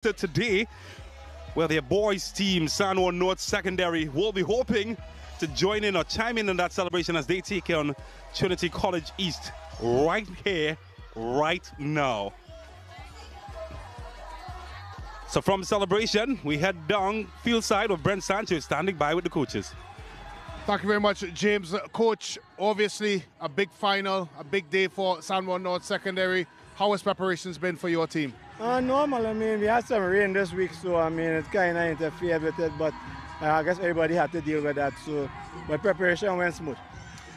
Today, where their boys team, San Juan North Secondary, will be hoping to join in or chime in that celebration as they take on Trinity College East right here, right now. So from celebration, we head down field side with Brent Sanchez standing by with the coaches. Thank you very much, James. Coach, obviously a big final, a big day for San Juan North Secondary. How has preparations been for your team? Normal. I mean, we had some rain this week, so I mean, it kind of interfered with it, but I guess everybody had to deal with that. So, but preparation went smooth.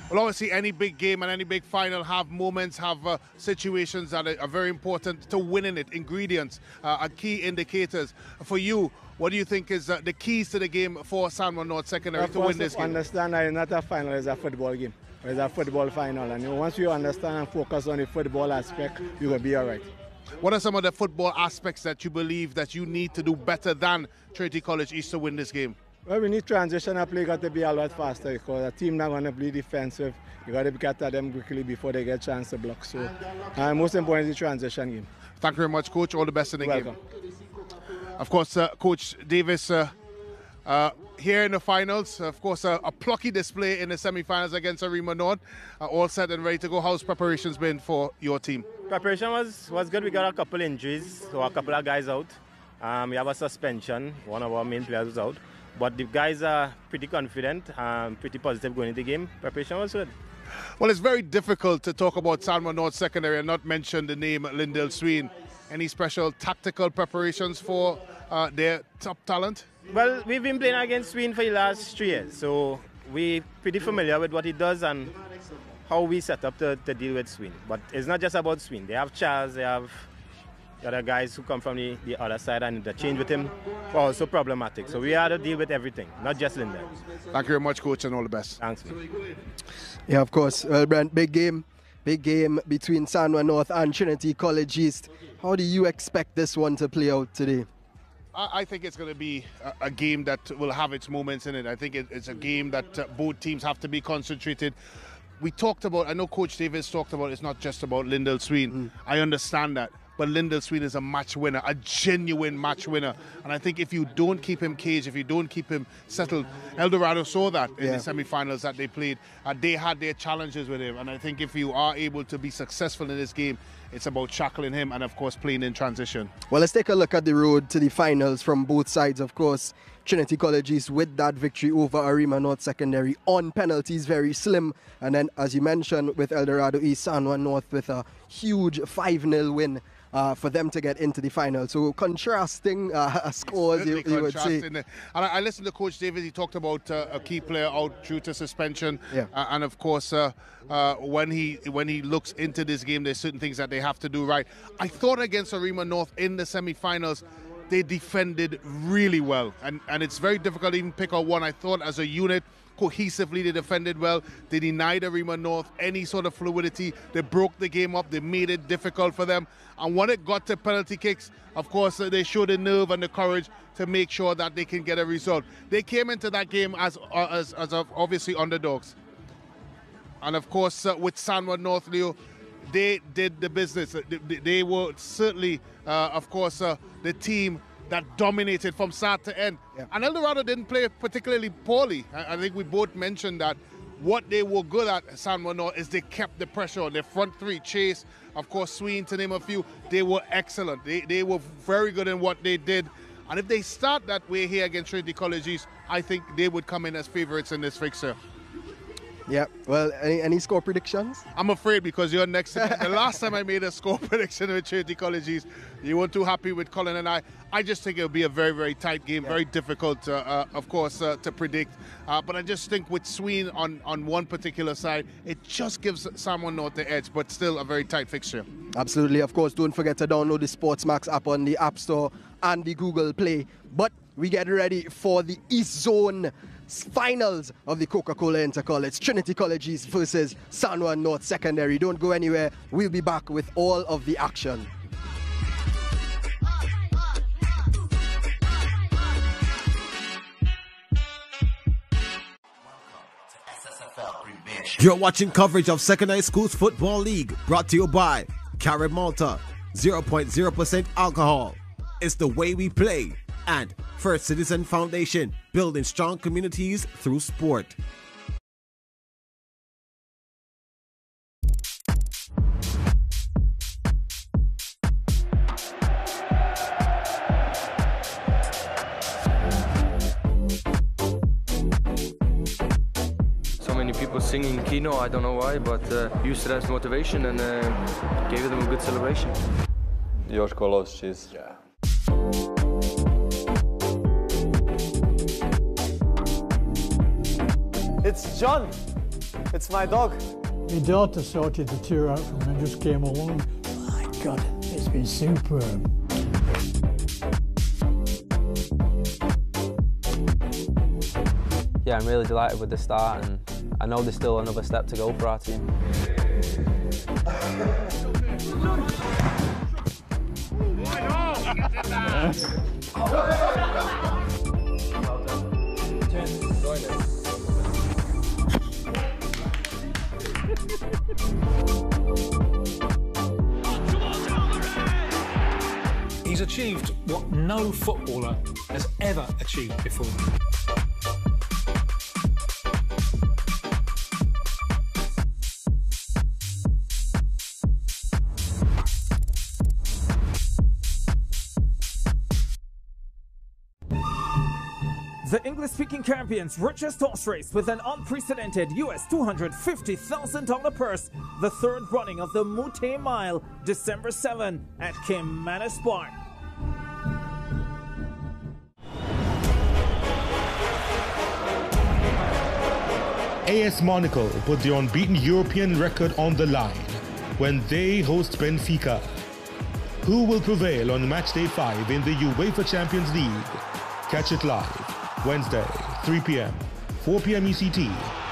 Well, obviously, any big game and any big final have moments, have situations that are very important to winning it. Ingredients are key indicators. For you, what do you think is the keys to the game for San Juan North Secondary to win this game? Understand that it's not a final, it's a football game. It's a football final, and once you understand and focus on the football aspect, you will be all right. What are some of the football aspects that you believe that you need to do better than Trinity College East to win this game? Well, we need transitional play got to be a lot faster because a team not going to play defensive. You got to get at them quickly before they get a chance to block. So, most important is the transition game. Thank you very much, Coach. All the best in the Welcome. game. Of course, Coach Davis here in the finals. Of course, a plucky display in the semi-finals against Arima North. All set and ready to go. How's preparations been for your team? Preparation was good. We got a couple injuries, so a couple of guys out. We have a suspension. One of our main players is out. But the guys are pretty confident, pretty positive going into the game. Preparation was good. Well, it's very difficult to talk about San Juan North Secondary and not mention the name Lyndale Sween. Any special tactical preparations for their top talent? Well, we've been playing against Sween for the last 3 years, so we're pretty familiar with what he does and how we set up to deal with Sween. But it's not just about Sween. They have Charles, they have the other guys who come from the other side, and the change with him are also problematic. So we have to deal with everything, not just Lyndale. Thank you very much, Coach, and all the best. Thanks, man. Yeah, of course. Well, Brent, big game between San Juan North and Trinity College East. How do you expect this one to play out today? I think it's going to be a game that will have its moments in it. I think it's a game that both teams have to be concentrated. We talked about, I know Coach Davis talked about, it's not just about Lyndale Sween. I understand that. But Lyndale Sween is a match winner, a genuine match winner. And I think if you don't keep him caged, if you don't keep him settled, El Dorado saw that in the semi-finals that they played. They had their challenges with him. And I think if you are able to be successful in this game, it's about shackling him and, of course, playing in transition. Well, let's take a look at the road to the finals from both sides, of course. Trinity College East with that victory over Arima North Secondary on penalties, very slim. And then, as you mentioned, with El Dorado East, San Juan North with a huge 5-0 win. For them to get into the final. So contrasting scores, you would say. And I listened to Coach Davis. He talked about a key player out due to suspension. Yeah. And of course, when he looks into this game, there's certain things that they have to do right. I thought against Arima North in the semi-finals, they defended really well. And it's very difficult to even pick out one. I thought as a unit, cohesively, they defended well. They denied Arima North any sort of fluidity. They broke the game up. They made it difficult for them. And when it got to penalty kicks, of course, they showed the nerve and the courage to make sure that they can get a result. They came into that game as obviously underdogs. And of course, with San Juan North, Leo, they did the business. They were certainly, of course, the team that dominated from start to end. Yeah. And El Dorado didn't play particularly poorly. I think we both mentioned that. What they were good at, San Juan North, is they kept the pressure on their front three. Chase, of course, Sween, to name a few. They were excellent. They were very good in what they did. And if they start that way here against Trinity College East, I think they would come in as favorites in this fixture. Yeah, well, any score predictions? I'm afraid because you're next to me. The last time I made a score prediction with Trinity College East, you weren't too happy with Colin and I. I just think it'll be a very, very tight game, very difficult, of course, to predict. But I just think with Sween on one particular side, it just gives San Juan North the edge, but still a very tight fixture. Absolutely. Of course, don't forget to download the SportsMax app on the App Store and the Google Play. But we get ready for the East Zone finals of the Coca-Cola Intercol. It's Trinity College East versus San Juan North Secondary. Don't go anywhere. We'll be back with all of the action. You're watching coverage of Secondary Schools Football League, brought to you by Carib Malta, 0.0% alcohol. It's the way we play. And First Citizen Foundation, building strong communities through sport. So many people singing Kino, I don't know why, but used it as motivation and gave them a good celebration. Joško loves cheese. Yeah. It's John. It's my dog. My daughter sorted the tour out for me and just came along. My God, it's been superb. Yeah, I'm really delighted with the start, and I know there's still another step to go for our team. He's achieved what no footballer has ever achieved before. The English-speaking Caribbean's richest horse race with an unprecedented US $250,000 purse. The third running of the Mute Mile, December 7 at Caymanas Park. AS Monaco put the unbeaten European record on the line when they host Benfica. Who will prevail on matchday 5 in the UEFA Champions League? Catch it live Wednesday, 3 p.m., 4 p.m. ECT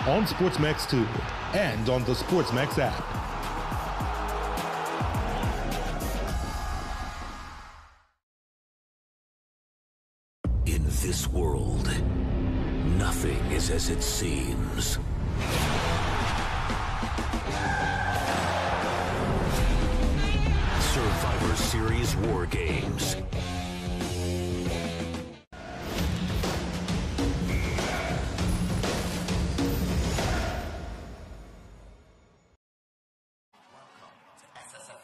on SportsMax 2 and on the SportsMax app. In this world, nothing is as it seems. Survivor Series War Games.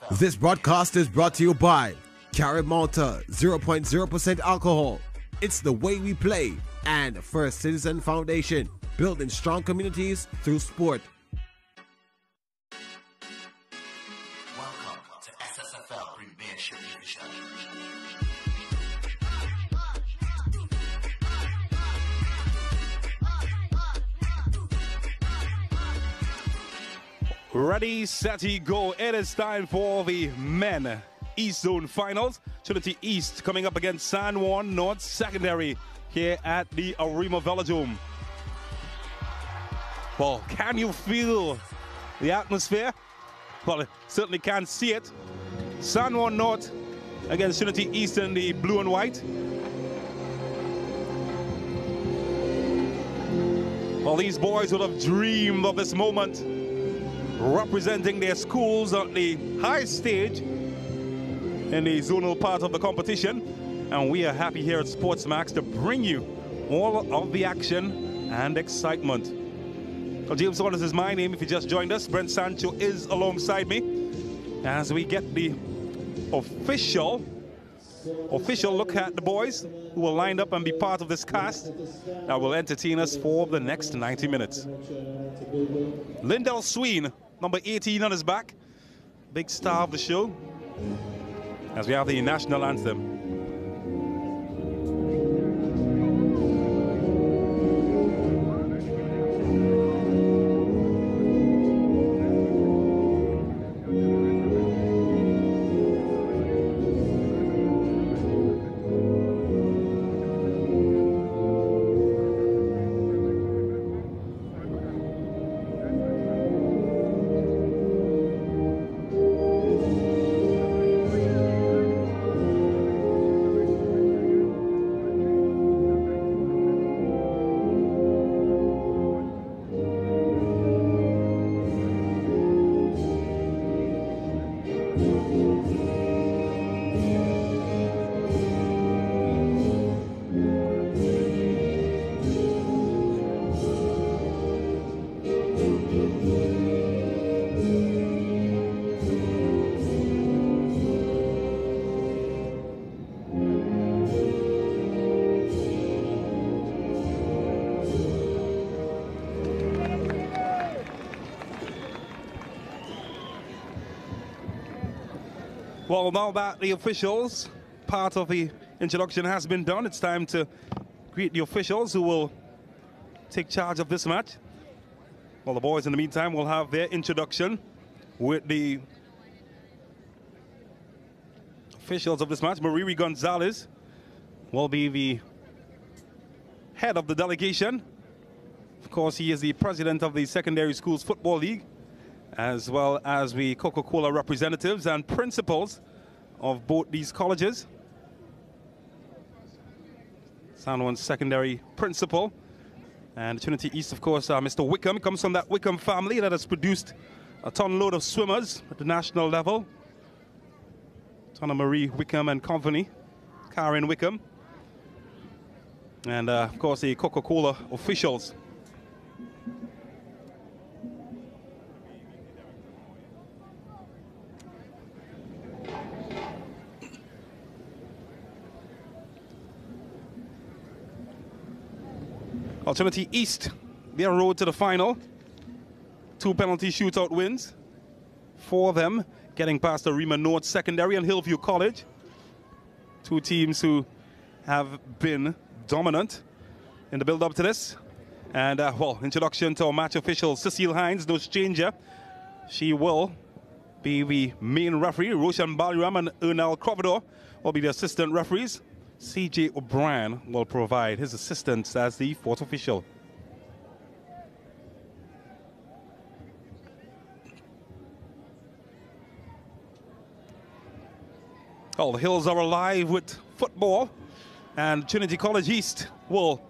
This broadcast is brought to you by Carib Malta, 0.0% alcohol. It's the way we play. And First Citizen Foundation, building strong communities through sport. Welcome to SSFL Premiership Division. Ready, set, go. It is time for the men East Zone Finals. Trinity East coming up against San Juan North Secondary here at the Arima Velodrome. Well, can you feel the atmosphere? Well, I certainly can't see it. San Juan North against Trinity East in the blue and white. Well, these boys would have dreamed of this moment, representing their schools on the high stage in the zonal part of the competition. And we are happy here at SportsMax to bring you all of the action and excitement. Well, James Wallace is my name if you just joined us. Brent Sancho is alongside me as we get the official look at the boys who will line up and be part of this cast that will entertain us for the next 90 minutes. Lindell Sween, number 18 on his back, big star of the show, as we have the national anthem. Well, now that the officials, part of the introduction has been done, it's time to greet the officials who will take charge of this match. Well, the boys in the meantime will have their introduction with the officials of this match. Mariri Gonzalez will be the head of the delegation. Of course, he is the president of the Secondary Schools Football League, as well as the Coca-Cola representatives and principals of both these colleges. San Juan Secondary principal. And Trinity East, of course, Mr. Wickham comes from that Wickham family that has produced a ton load of swimmers at the national level. Tana Marie Wickham and company, Karen Wickham. And, of course, the Coca-Cola officials. Trinity East, their road to the final. 2 penalty shootout wins for them, getting past the Rima North Secondary and Hillview College. 2 teams who have been dominant in the build-up to this. And, well, introduction to our match official, Cecile Hines, no stranger. She will be the main referee. Roshan Baliram and Ernal Crovador will be the assistant referees. C.J. O'Brien will provide his assistance as the 4th official. Oh, the hills are alive with football, and Trinity College East will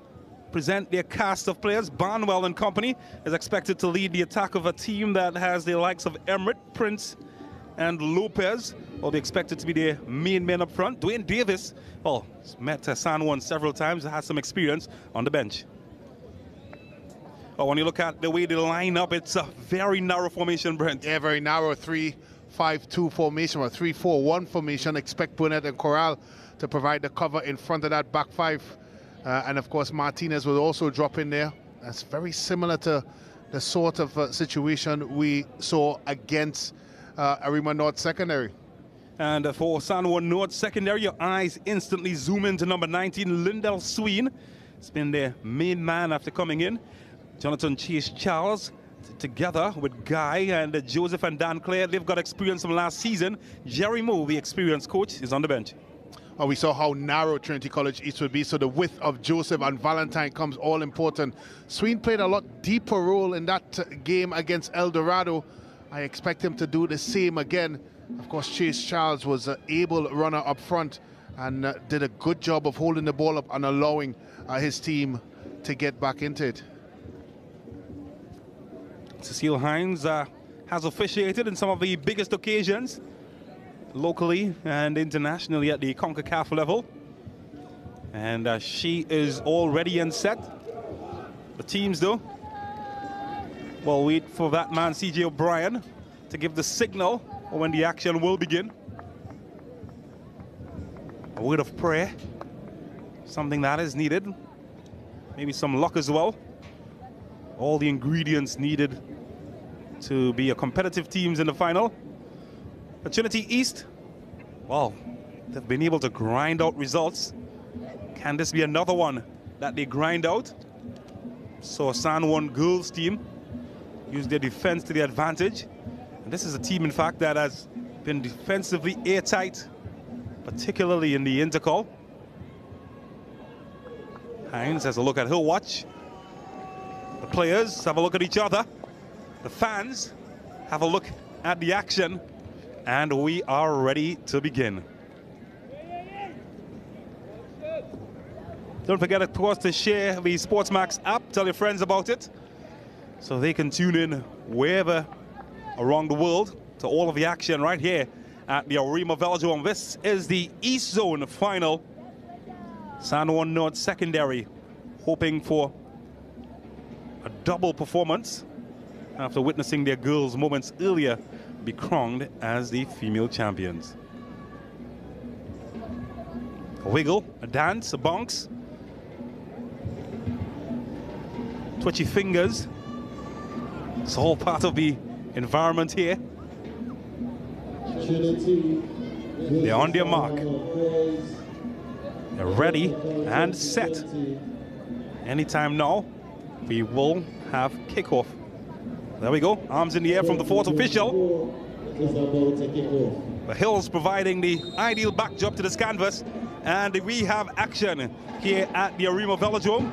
present their cast of players. Barnwell and company is expected to lead the attack of a team that has the likes of Emmerich, Prince, and Lopez will be expected to be the main men up front. Dwayne Davis, well, met San Juan several times, has some experience on the bench. Well, when you look at the way they line up, it's a very narrow formation, Brent. Yeah, very narrow 3-5-2 formation or 3-4-1 formation. Expect Burnett and Corral to provide the cover in front of that back 5. And of course, Martinez will also drop in there. That's very similar to the sort of situation we saw against Arima North Secondary. And for San Juan North Secondary, your eyes instantly zoom into number 19, Lindell Sween. He's been their main man after coming in. Jonathan Chase Charles, together with Guy and Joseph and Dan Clare, they've got experience from last season. Jerry Moore, the experienced coach, is on the bench. We saw how narrow Trinity College East would be, so the width of Joseph and Valentine comes all important. Sween played a lot deeper role in that game against El Dorado. I expect him to do the same again. Of course, Chase Charles was an able runner up front and did a good job of holding the ball up and allowing his team to get back into it. Cecile Hines has officiated in some of the biggest occasions, locally and internationally at the CONCACAF level. And she is all ready and set. The teams, though, will wait for that man, C.J. O'Brien, to give the signal when the action will begin. A word of prayer, something that is needed. Maybe some luck as well. All the ingredients needed to be a competitive teams in the final. But Trinity East, well, they've been able to grind out results. Can this be another one that they grind out? So San Juan girls team use their defense to their advantage. And this is a team, in fact, that has been defensively airtight, particularly in the Intercol. Hines has a look at her watch. The players have a look at each other. The fans have a look at the action. And we are ready to begin. Don't forget, of course, to share the SportsMax app. Tell your friends about it so they can tune in wherever around the world to all of the action right here at the Arima Velodrome. This is the East Zone final. San Juan North Secondary hoping for a double performance after witnessing their girls moments earlier be crowned as the female champions. A wiggle, a dance, a bounce. Twitchy fingers. It's all part of the environment here. Trinity They're on their mark. They're ready and set. Anytime now, we will have kickoff. There we go. Arms in the air from the fourth official. The Hills providing the ideal backdrop to this canvas. And we have action here at the Arima Velodrome.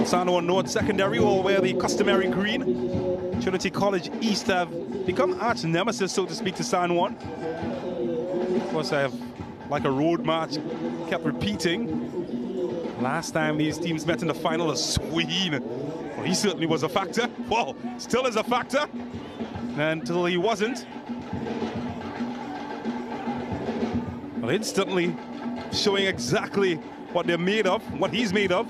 San Juan North Secondary will wear the customary green. Trinity College East have become arch nemesis, so to speak, to San Juan. Of course, I have, like a road march, kept repeating. Last time these teams met in the final, Sween. Well, he certainly was a factor. Well, still is a factor. Until he wasn't. Well, instantly showing exactly what they're made of, what he's made of.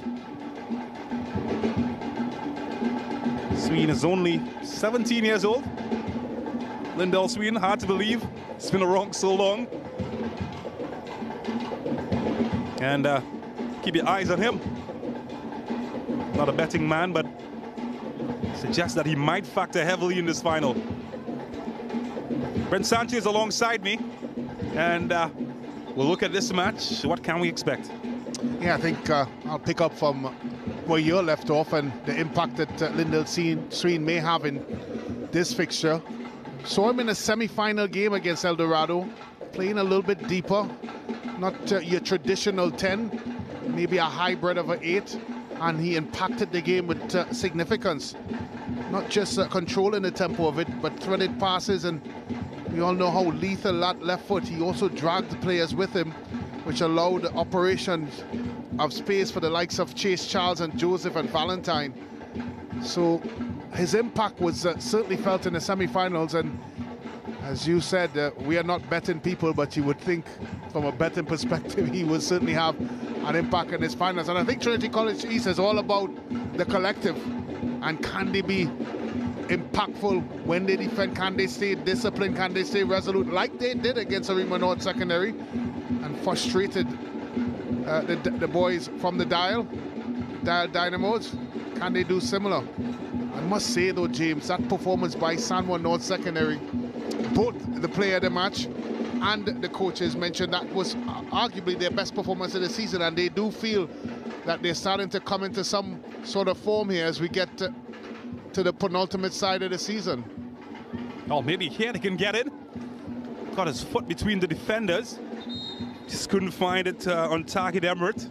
Sween is only 17 years old. Lindell Sween, hard to believe. It's been around so long. And keep your eyes on him. Not a betting man, but suggests that he might factor heavily in this final. Brent Sanchez alongside me, and we'll look at this match. What can we expect? Yeah, I think I'll pick up from where you're left off and the impact that Lindell Sween may have in this fixture. Saw him in a semi-final game against El Dorado, playing a little bit deeper, not your traditional 10, maybe a hybrid of an 8, and he impacted the game with significance. Not just controlling the tempo of it, but threaded passes, and we all know how lethal that left foot. He also dragged the players with him, which allowed the operation of space for the likes of Chase Charles and Joseph and Valentine. So his impact was certainly felt in the semi-finals, and as you said, we are not betting people, but you would think from a betting perspective he will certainly have an impact in his finals. And I think Trinity College East is all about the collective, and can they be impactful when they defend? Can they stay disciplined? Can they stay resolute like they did against Arima North Secondary and frustrated the boys from the Dial Dynamos? Can they do similar? I must say though, James, that performance by San Juan North Secondary, both the player of the match and the coaches mentioned that was arguably their best performance of the season, and they do feel that they're starting to come into some sort of form here as we get to the penultimate side of the season. Oh, maybe here they can get it. Got his foot between the defenders. Just couldn't find it on target, Emirates.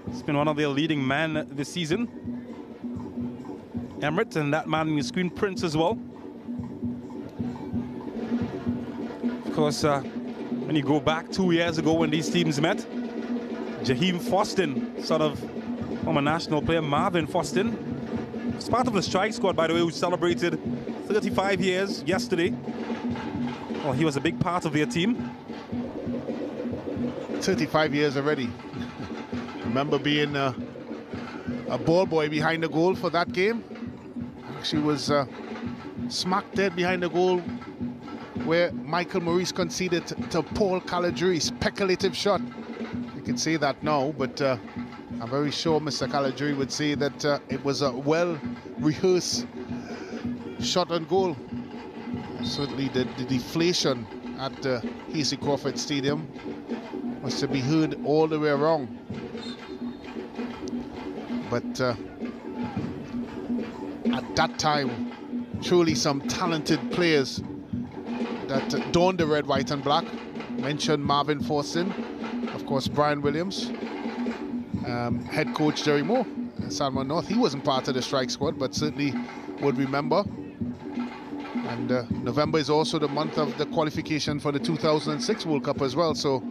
He's been one of their leading men this season. Emirates, and that man in the screen, Prince, as well. Of course, when you go back 2 years ago when these teams met, Jaheim Fostin, sort of former national player Marvin Fostin, was part of the strike squad, by the way, who celebrated 35 years yesterday. Well, he was a big part of their team. 35 years already. Remember being a ball boy behind the goal for that game. Actually was smack dead behind the goal where Michael Maurice conceded to Paul Caligiuri. Speculative shot. You can say that now, but I'm very sure Mr. Caligiuri would say that it was a well-rehearsed shot on goal. Certainly the deflation at Hasey Crawford Stadium was to be heard all the way around. But at that time, truly some talented players that donned the red, white and black. Mentioned Marvin Fostin, of course Brian Williams, head coach Jerry Moore at San Juan North. He wasn't part of the strike squad, but certainly would remember. And November is also the month of the qualification for the 2006 World Cup as well. So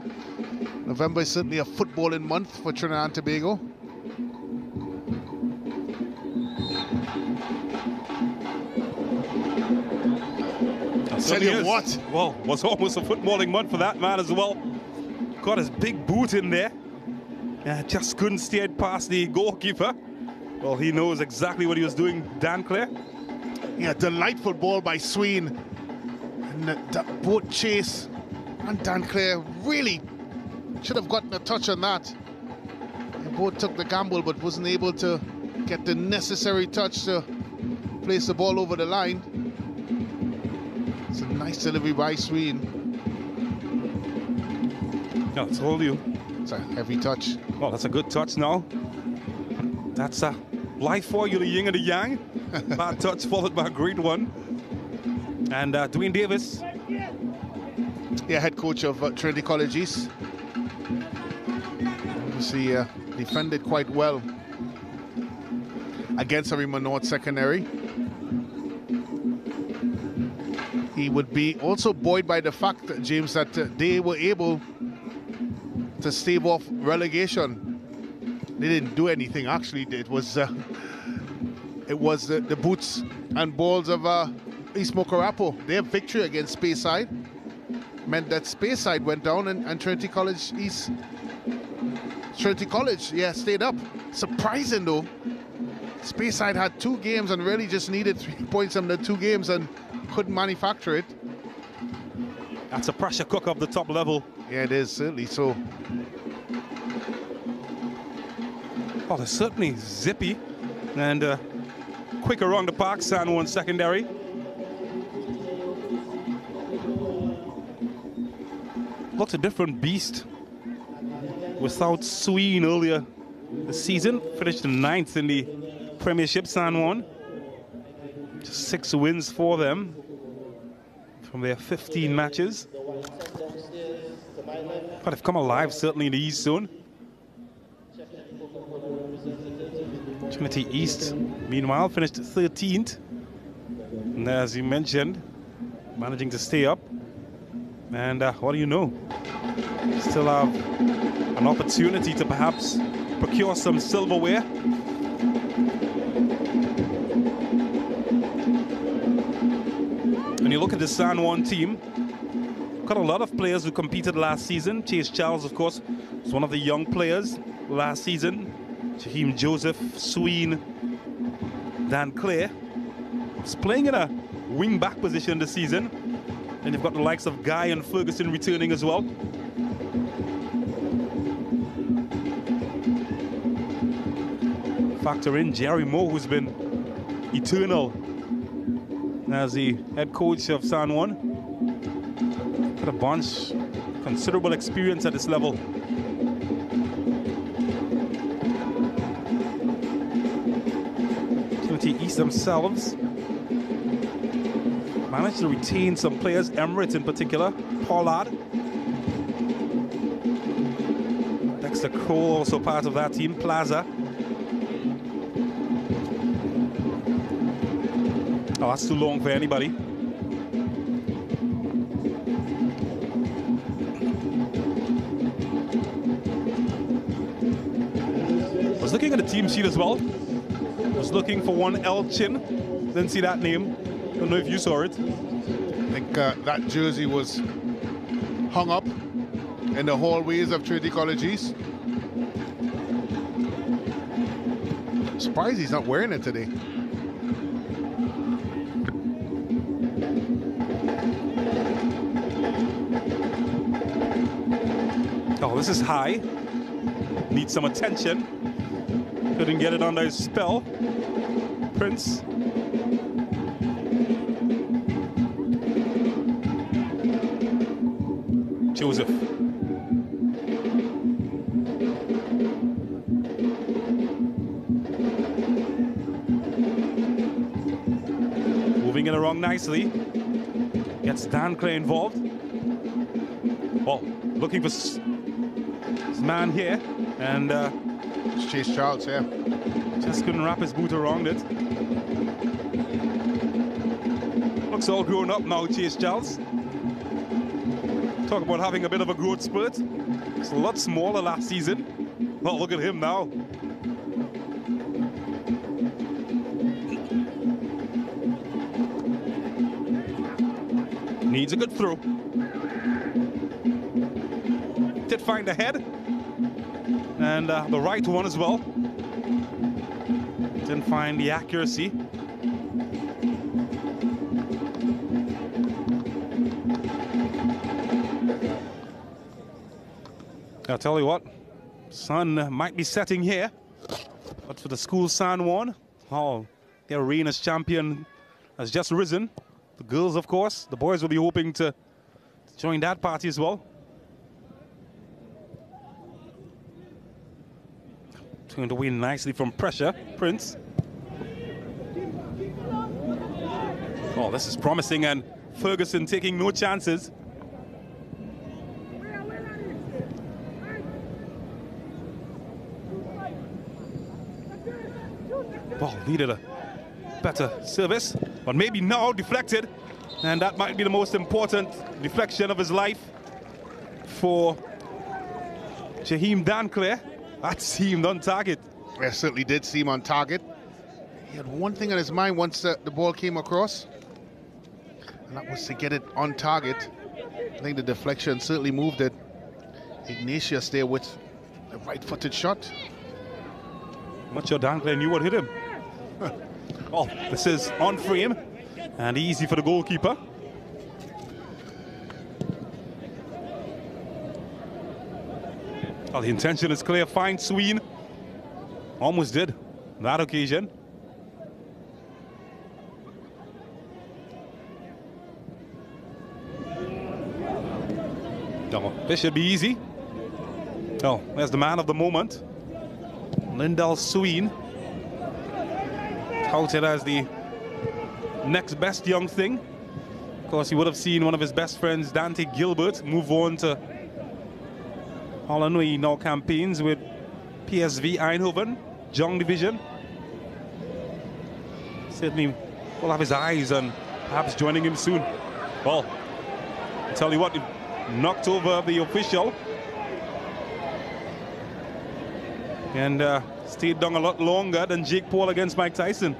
November is certainly a footballing month for Trinidad and Tobago. Tell you what? Well, was almost a footballing month for that man as well. Got his big boot in there. Just couldn't steer it past the goalkeeper. Well, he knows exactly what he was doing, Dan Clare. Yeah, delightful ball by Sween. And both Chase and Dan Clare really should have gotten a touch on that. They both took the gamble but wasn't able to get the necessary touch to place the ball over the line. It's a nice delivery by Sween. Yeah, I told you. It's a heavy touch. Well, that's a good touch now. That's a life for you, the yin and the yang. Bad touch followed by a great one. And Dwayne Davis. Yeah, head coach of Trinity College East. Obviously defended quite well against Arima North secondary. He would be also buoyed by the fact, James, that they were able to stave off relegation. They didn't do anything, actually. It was the boots and balls of East Mokarapo. Their victory against Speyside meant that Speyside went down and Trinity College, yeah, stayed up. Surprising though. Speyside had 2 games and really just needed 3 points from the 2 games and couldn't manufacture it. That's a pressure cook of the top level. Yeah, it is, certainly so. Oh, they're certainly zippy and quick around the park, San Juan secondary. Looks a different beast without Sween earlier this season. Finished 9th in the Premiership, San Juan. Just 6 wins for them from their 15 matches. But they've come alive, certainly in the East Zone. Trinity East, meanwhile, finished 13th. And as you mentioned, managing to stay up. And what do you know? Still have an opportunity to perhaps procure some silverware. When you look at the San Juan team, got a lot of players who competed last season. Chase Charles, of course, was one of the young players last season. Shaheem Joseph, Sween, Dan Clare. He's playing in a wing-back position this season. And you've got the likes of Guy and Ferguson returning as well. Factor in Jerry Moore, who's been eternal as the head coach of San Juan. Got a bunch, considerable experience at this level. Trinity East themselves managed to retain some players, Emirates in particular, Pollard. Dexter Cole also part of that team, Plaza. Oh, that's too long for anybody. I was looking at the team sheet as well. I was looking for one Elchin. Didn't see that name. Don't know if you saw it. I think that jersey was hung up in the hallways of Trinity College East. Surprised he's not wearing it today. Oh, this is high. Needs some attention. Couldn't get it under his spell. Prince. Joseph. Moving it along nicely. Gets Dan Clay involved. Well, looking for his man here. And it's Chase Charles, yeah. Just couldn't wrap his boot around it. Looks all grown up now, Chase Charles. Talk about having a bit of a growth spurt. It's a lot smaller last season. Well, look at him now. Needs a good throw. Did find the head. And the right one as well. Didn't find the accuracy. I'll tell you what, sun might be setting here, but for the school San Juan. Oh, their reign as champion has just risen. The girls, of course. The boys will be hoping to join that party as well. Turned away nicely from pressure, Prince. Oh, this is promising, and Ferguson taking no chances. Ball needed a better service, but maybe now deflected, and that might be the most important deflection of his life for Jaheim Danclair. That seemed on target. It certainly did seem on target. He had one thing on his mind once the ball came across, and that was to get it on target. I think the deflection certainly moved it. Ignatius there with a right-footed shot. Much sure Danclair knew what hit him. Oh, this is on frame and easy for the goalkeeper. Oh, the intention is clear. Fine Sween. Almost did that occasion. Oh, this should be easy. Oh, there's the man of the moment. Lyndall Sween, touted as the next best young thing. Of course, he would have seen one of his best friends, Dante Gilbert, move on to Holland, where he now campaigns with PSV Eindhoven, Young Division. Certainly will have his eyes on perhaps joining him soon. Well, I'll tell you what, he knocked over the official and stayed down a lot longer than Jake Paul against Mike Tyson.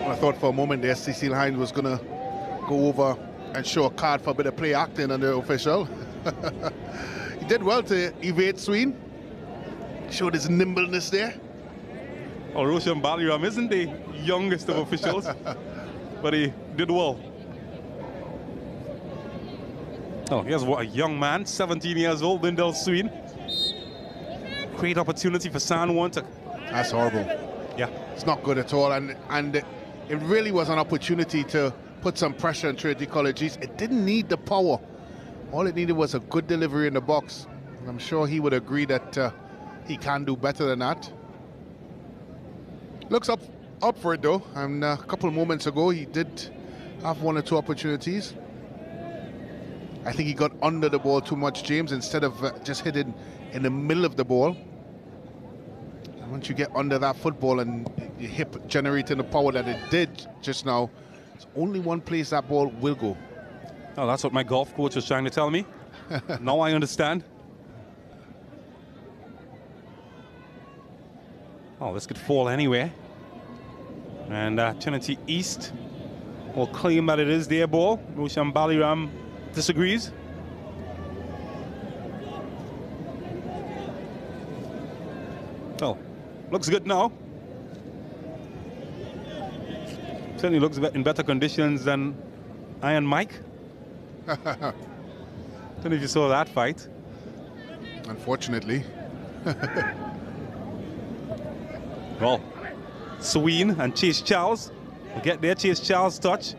Well, I thought for a moment there Cecil Hines was going to go over and show a card for a bit of play acting on the official. He did well to evade Sween. Showed his nimbleness there. Well, Roshan Baliram isn't the youngest of officials, but he did well. Oh, here's a young man, 17 years old, Lyndall Sween. Great opportunity for San Juan to... That's horrible. Yeah. It's not good at all, and it really was an opportunity to put some pressure on Trinity College East. It didn't need the power. All it needed was a good delivery in the box. And I'm sure he would agree that he can do better than that. Looks up for it though, and a couple of moments ago he did have one or two opportunities. I think he got under the ball too much, James, instead of just hitting in the middle of the ball. And once you get under that football and your hip generating the power that it did just now, there's only one place that ball will go. Oh, that's what my golf coach was trying to tell me. Now I understand. Oh, this could fall anywhere. And Trinity East will claim that it is their ball. Roshan Baliram disagrees. Oh, looks good now. Certainly looks in better conditions than Iron Mike. Don't know if you saw that fight. Unfortunately. Well, Sween and Chase Charles will get their Chase Charles touch.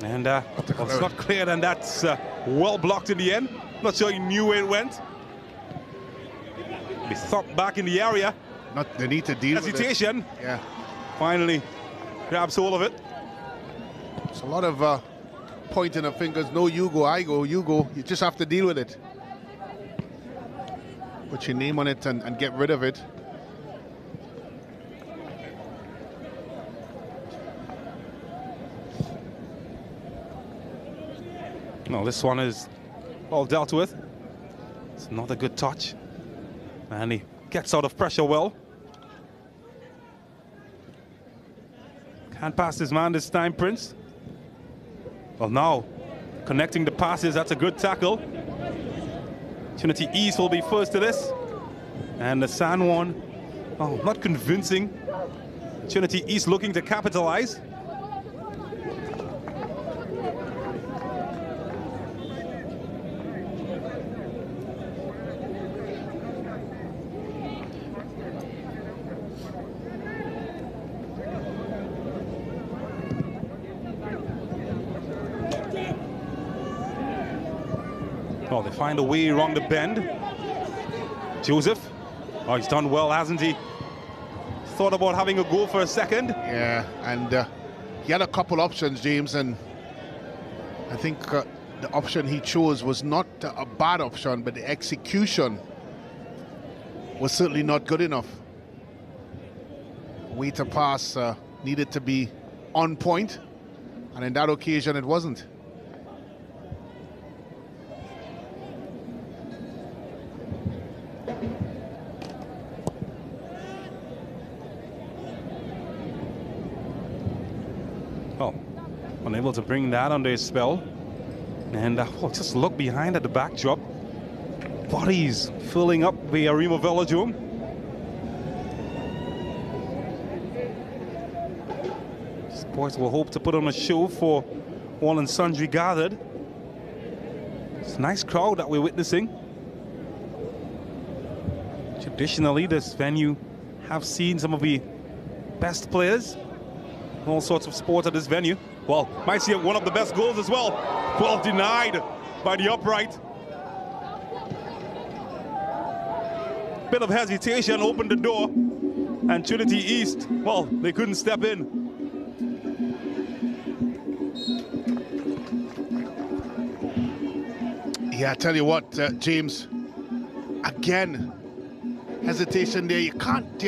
And well, it's not clear, and that's well blocked in the end. Not sure he knew where it went. Be thumped back in the area. They need to deal hesitation. With it. Yeah. Finally grabs hold of it. It's a lot of pointing of fingers. No, you go, I go, you go. You just have to deal with it. Put your name on it and get rid of it. No, this one is all dealt with. It's not a good touch. And he gets out of pressure well. Can't pass his man this time, Prince. Well, now, connecting the passes, that's a good tackle. Trinity East will be first to this. And the San Juan, oh, not convincing. Trinity East looking to capitalize. Oh, they find a way around the bend. Joseph. Oh, he's done well, hasn't he? Thought about having a go for a second. Yeah, and he had a couple options, James, and I think the option he chose was not a bad option, but the execution was certainly not good enough. Way to pass needed to be on point, and in that occasion it wasn't. Oh, unable to bring that under his spell. And well, just look behind at the backdrop. Bodies filling up the Arima Velodrome. Sports will hope to put on a show for all and sundry gathered. It's a nice crowd that we're witnessing. Traditionally, this venue have seen some of the best players in all sorts of sports at this venue. Well, might see one of the best goals as well. Well denied by the upright. Bit of hesitation opened the door, and Trinity East, well, they couldn't step in. Yeah, I tell you what, James, again, hesitation there. You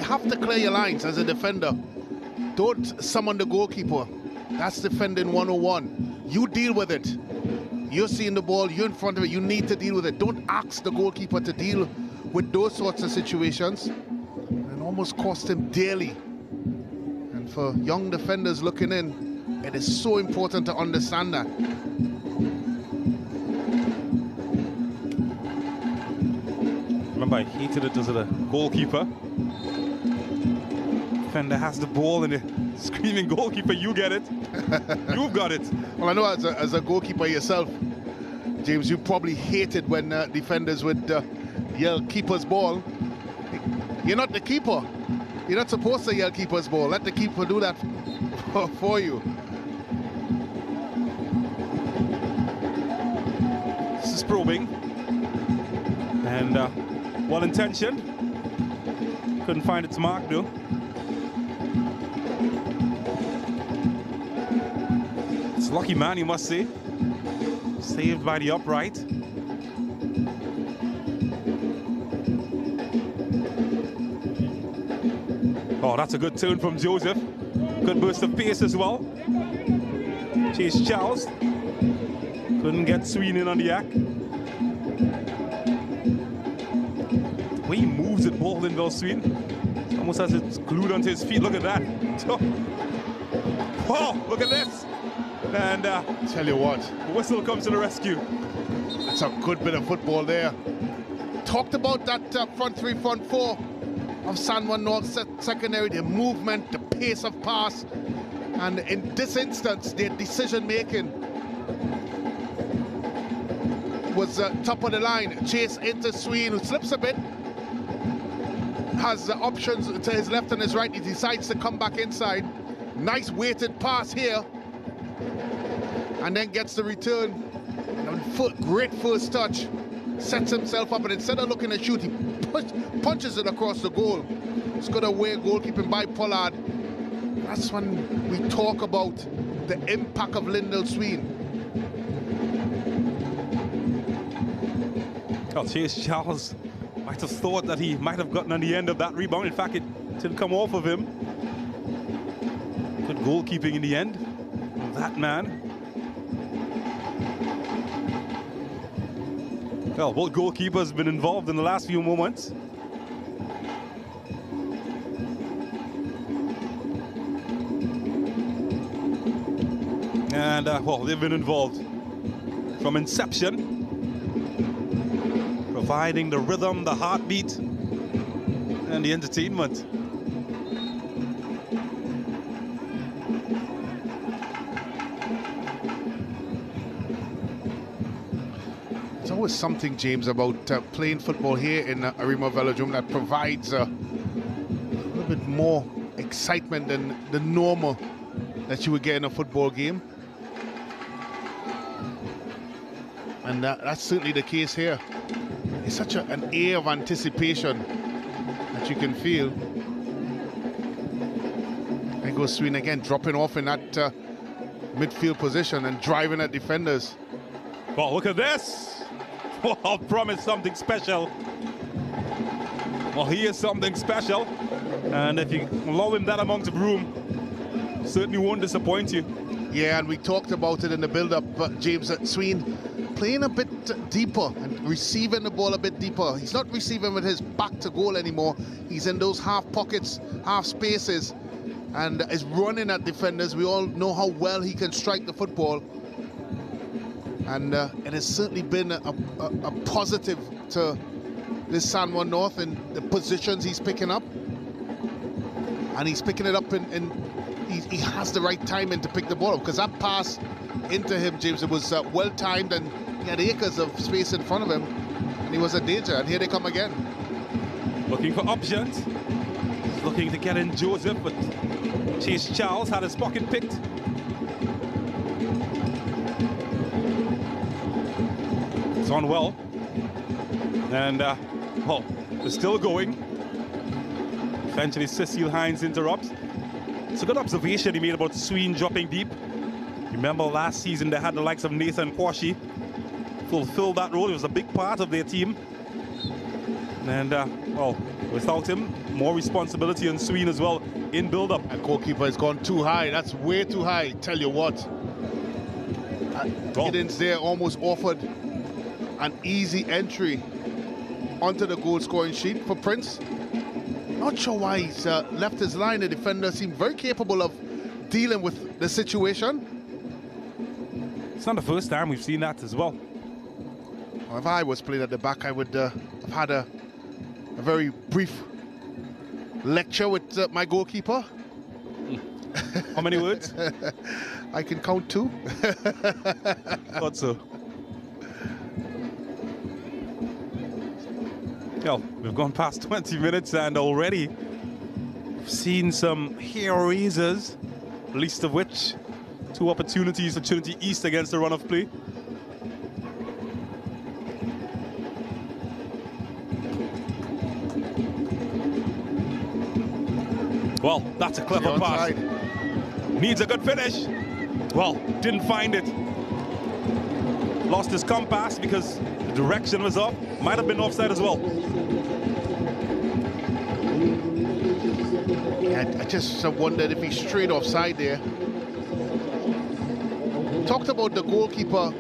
have to clear your lines as a defender. Don't summon the goalkeeper. That's defending 101. You deal with it. You're seeing the ball, you're in front of it, you need to deal with it. Don't ask the goalkeeper to deal with those sorts of situations. It almost cost him dearly. And for young defenders looking in, it is so important to understand that. Remember, I hated it as a goalkeeper. Defender has the ball and the screaming goalkeeper, you get it. You've got it. Well, I know as a goalkeeper yourself, James, you probably hated when defenders would yell keeper's ball. You're not the keeper. You're not supposed to yell keeper's ball. Let the keeper do that for you. This is probing. And well intentioned. Couldn't find its mark though. It's lucky man, you must say. Saved by the upright. Oh, that's a good turn from Joseph. Good burst of pace as well. Chase Charles. Couldn't get Sweeney in on the act. The way he moves it, ball in Bill Sweeney. It's almost as it's glued onto his feet. Look at that. Oh, look at this. And tell you what, the whistle comes to the rescue. That's a good bit of football there. Talked about that front three, front four of San Juan North Secondary, the movement, the pace of pass, and in this instance, their decision making was top of the line. Chase into Sween, who slips a bit, has options to his left and his right. He decides to come back inside. Nice weighted pass here, and then gets the return. Great first touch, sets himself up, and instead of looking to shoot, he punches it across the goal. It's got away goalkeeping by Pollard. That's when we talk about the impact of Lyndall Sween. Well, Chase Charles might have thought that he might have gotten on the end of that rebound. In fact, it didn't come off of him. Good goalkeeping in the end of that man. Well, both goalkeepers have been involved in the last few moments. And, well, they've been involved from inception, providing the rhythm, the heartbeat, and the entertainment. There's always something, James, about playing football here in Arima Velodrome that provides a little bit more excitement than the normal that you would get in a football game. And that's certainly the case here. It's such an air of anticipation that you can feel. There goes Sween again, dropping off in that midfield position and driving at defenders. Well, look at this. Oh, I promise something special. Well, he is something special. And if you allow him that amount of room, certainly won't disappoint you. Yeah, and we talked about it in the build-up, James, Sween playing a bit deeper and receiving the ball a bit deeper. He's not receiving with his back to goal anymore. He's in those half pockets, half spaces, and is running at defenders. We all know how well he can strike the football. And it has certainly been a positive to this San Juan North in the positions he's picking up. And he's picking it up he has the right timing to pick the ball up, because that pass into him, James, it was well timed, and he had acres of space in front of him, and he was a danger. And here they come again. Looking for options. He's looking to get in Joseph, but Chase Charles had his pocket picked. It's on well. And, well, it's still going. Eventually, Cecile Hines interrupts. It's a good observation he made about Sween dropping deep. Remember last season they had the likes of Nathan Kwashi fulfill that role. He was a big part of their team. And, well, without him, more responsibility on Sween as well in build-up. That goalkeeper has gone too high. That's way too high. Tell you what. Giddens there almost offered an easy entry onto the goal-scoring sheet for Prince. Not sure why he's left his line. The defender seemed very capable of dealing with the situation. It's not the first time we've seen that as well. Well, if I was playing at the back, I would have had a very brief lecture with my goalkeeper. How many words? I can count 2. Thought so. Well, we've gone past 20 minutes and already we've seen some hair raisers, least of which 2 opportunities for Trinity East against the run of play. Well, that's a clever pass. Needs a good finish. Well, didn't find it. Lost his compass because the direction was off. Might have been offside as well. Yeah, I just wondered if he's straight offside there. Talked about the goalkeeper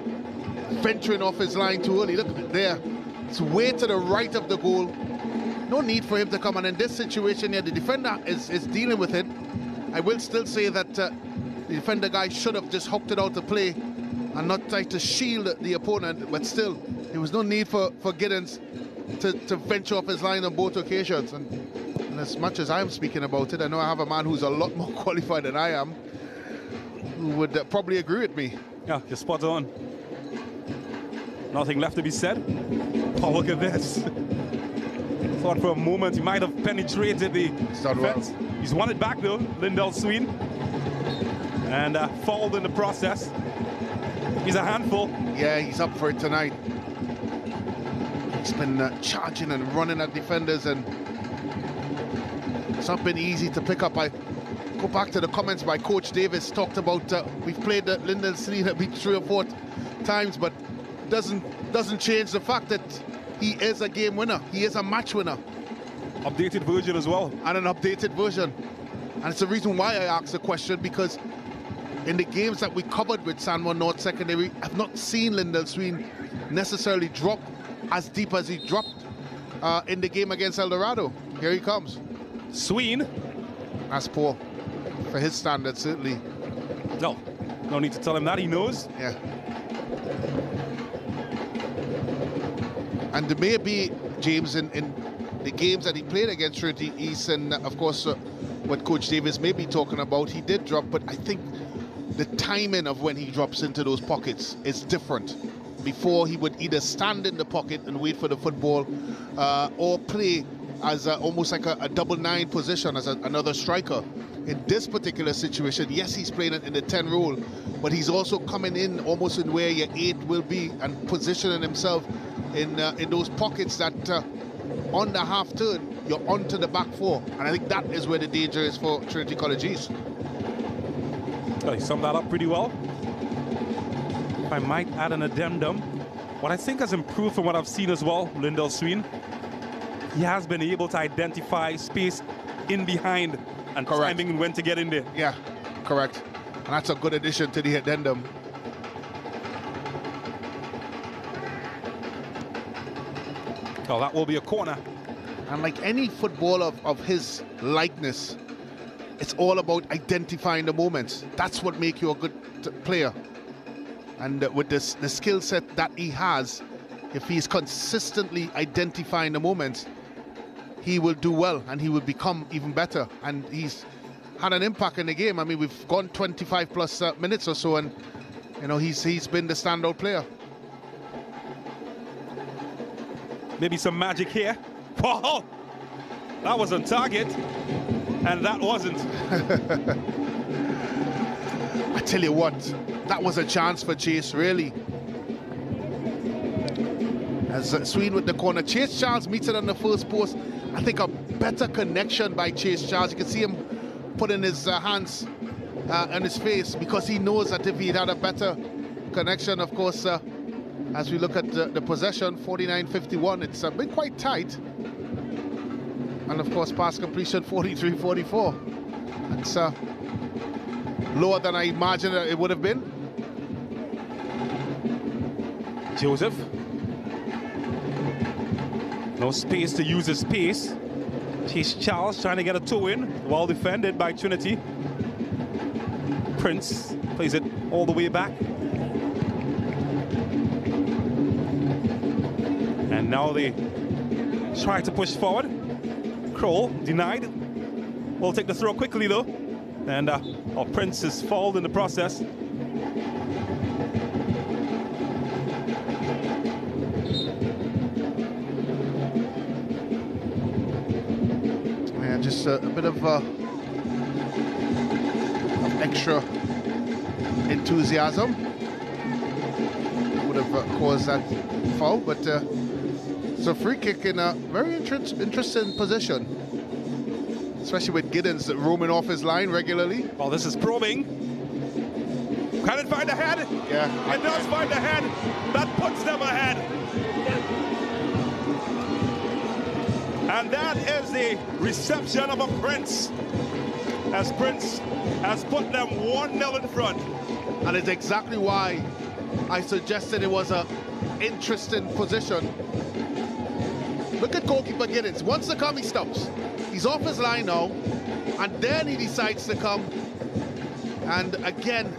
venturing off his line too early. Look there. It's way to the right of the goal. No need for him to come. And in this situation here, the defender is dealing with it. I will still say that the defender guy should have just hooked it out to play and not try to shield the opponent. But still, there was no need for Giddens to venture off his line on both occasions. And as much as I'm speaking about it, I know I have a man who's a lot more qualified than I am, who would probably agree with me. Yeah, you're spot on. Nothing left to be said. Oh, look at this. Thought for a moment he might have penetrated the fence. He's won it back though, Lindell Sween. And fouled in the process. He's a handful. Yeah, he's up for it tonight. He's been charging and running at defenders, and it's not been easy to pick up. I go back to the comments by Coach Davis, talked about we've played Lindell Sween a bit 3 or 4 times, but doesn't change the fact that he is a game winner. He is a match winner. Updated version as well. And an updated version. And it's the reason why I asked the question, because in the games that we covered with San Juan North Secondary, I've not seen Lindell Sween necessarily drop as deep as he dropped in the game against El Dorado. Here he comes. Sween. That's poor. For his standards, certainly. No need to tell him that, he knows. Yeah. And there may be, James, in the games that he played against Trinity East, and of course what Coach Davis may be talking about, he did drop, but I think the timing of when he drops into those pockets is different. Before, he would either stand in the pocket and wait for the football or play as almost like a double 9 position as another striker. In this particular situation, yes, he's playing it in the 10 role, but he's also coming in almost in where your 8 will be and positioning himself in those pockets that on the half turn, you're onto the back 4. And I think that is where the danger is for Trinity College East. Oh, he summed that up pretty well. If I might add an addendum, what I think has improved from what I've seen as well, Lindell Sween, he has been able to identify space in behind and timing when to get in there. Yeah, correct. And that's a good addition to the addendum. Oh, that will be a corner. And like any footballer of his likeness, it's all about identifying the moments. That's what makes you a good player. And with the skill set that he has, if he's consistently identifying the moments, he will do well and he will become even better. And he's had an impact in the game. I mean, we've gone 25 plus minutes or so, and you know, he's been the standout player. Maybe some magic here. Wow, that was on target, and that wasn't. I tell you what, that was a chance for Chase, really. As Sween with the corner, Chase Charles meets it on the first post. I think a better connection by Chase Charles. You can see him putting his hands on his face because he knows that if he'd had a better connection, of course, as we look at the possession, 49-51, it's been quite tight. And of course, pass completion, 43-44. It's lower than I imagined it would have been. Joseph. No space to use his pace. Chase Charles trying to get a toe in, well defended by Trinity. Prince plays it all the way back. And now they try to push forward. Kroll denied. Will take the throw quickly though. And Prince is fouled in the process. Just a bit of extra enthusiasm would have caused that foul, but it's a free kick in a very interesting position, especially with Giddens roaming off his line regularly. Well, this is probing. Can it find a head? Yeah. It does find a head. That puts them ahead. And that is the reception of a Prince, as Prince has put them 1-0 in front. And it's exactly why I suggested it was an interesting position. Look at goalkeeper Giddens. Once the come, he stops. He's off his line now, and then he decides to come. And again,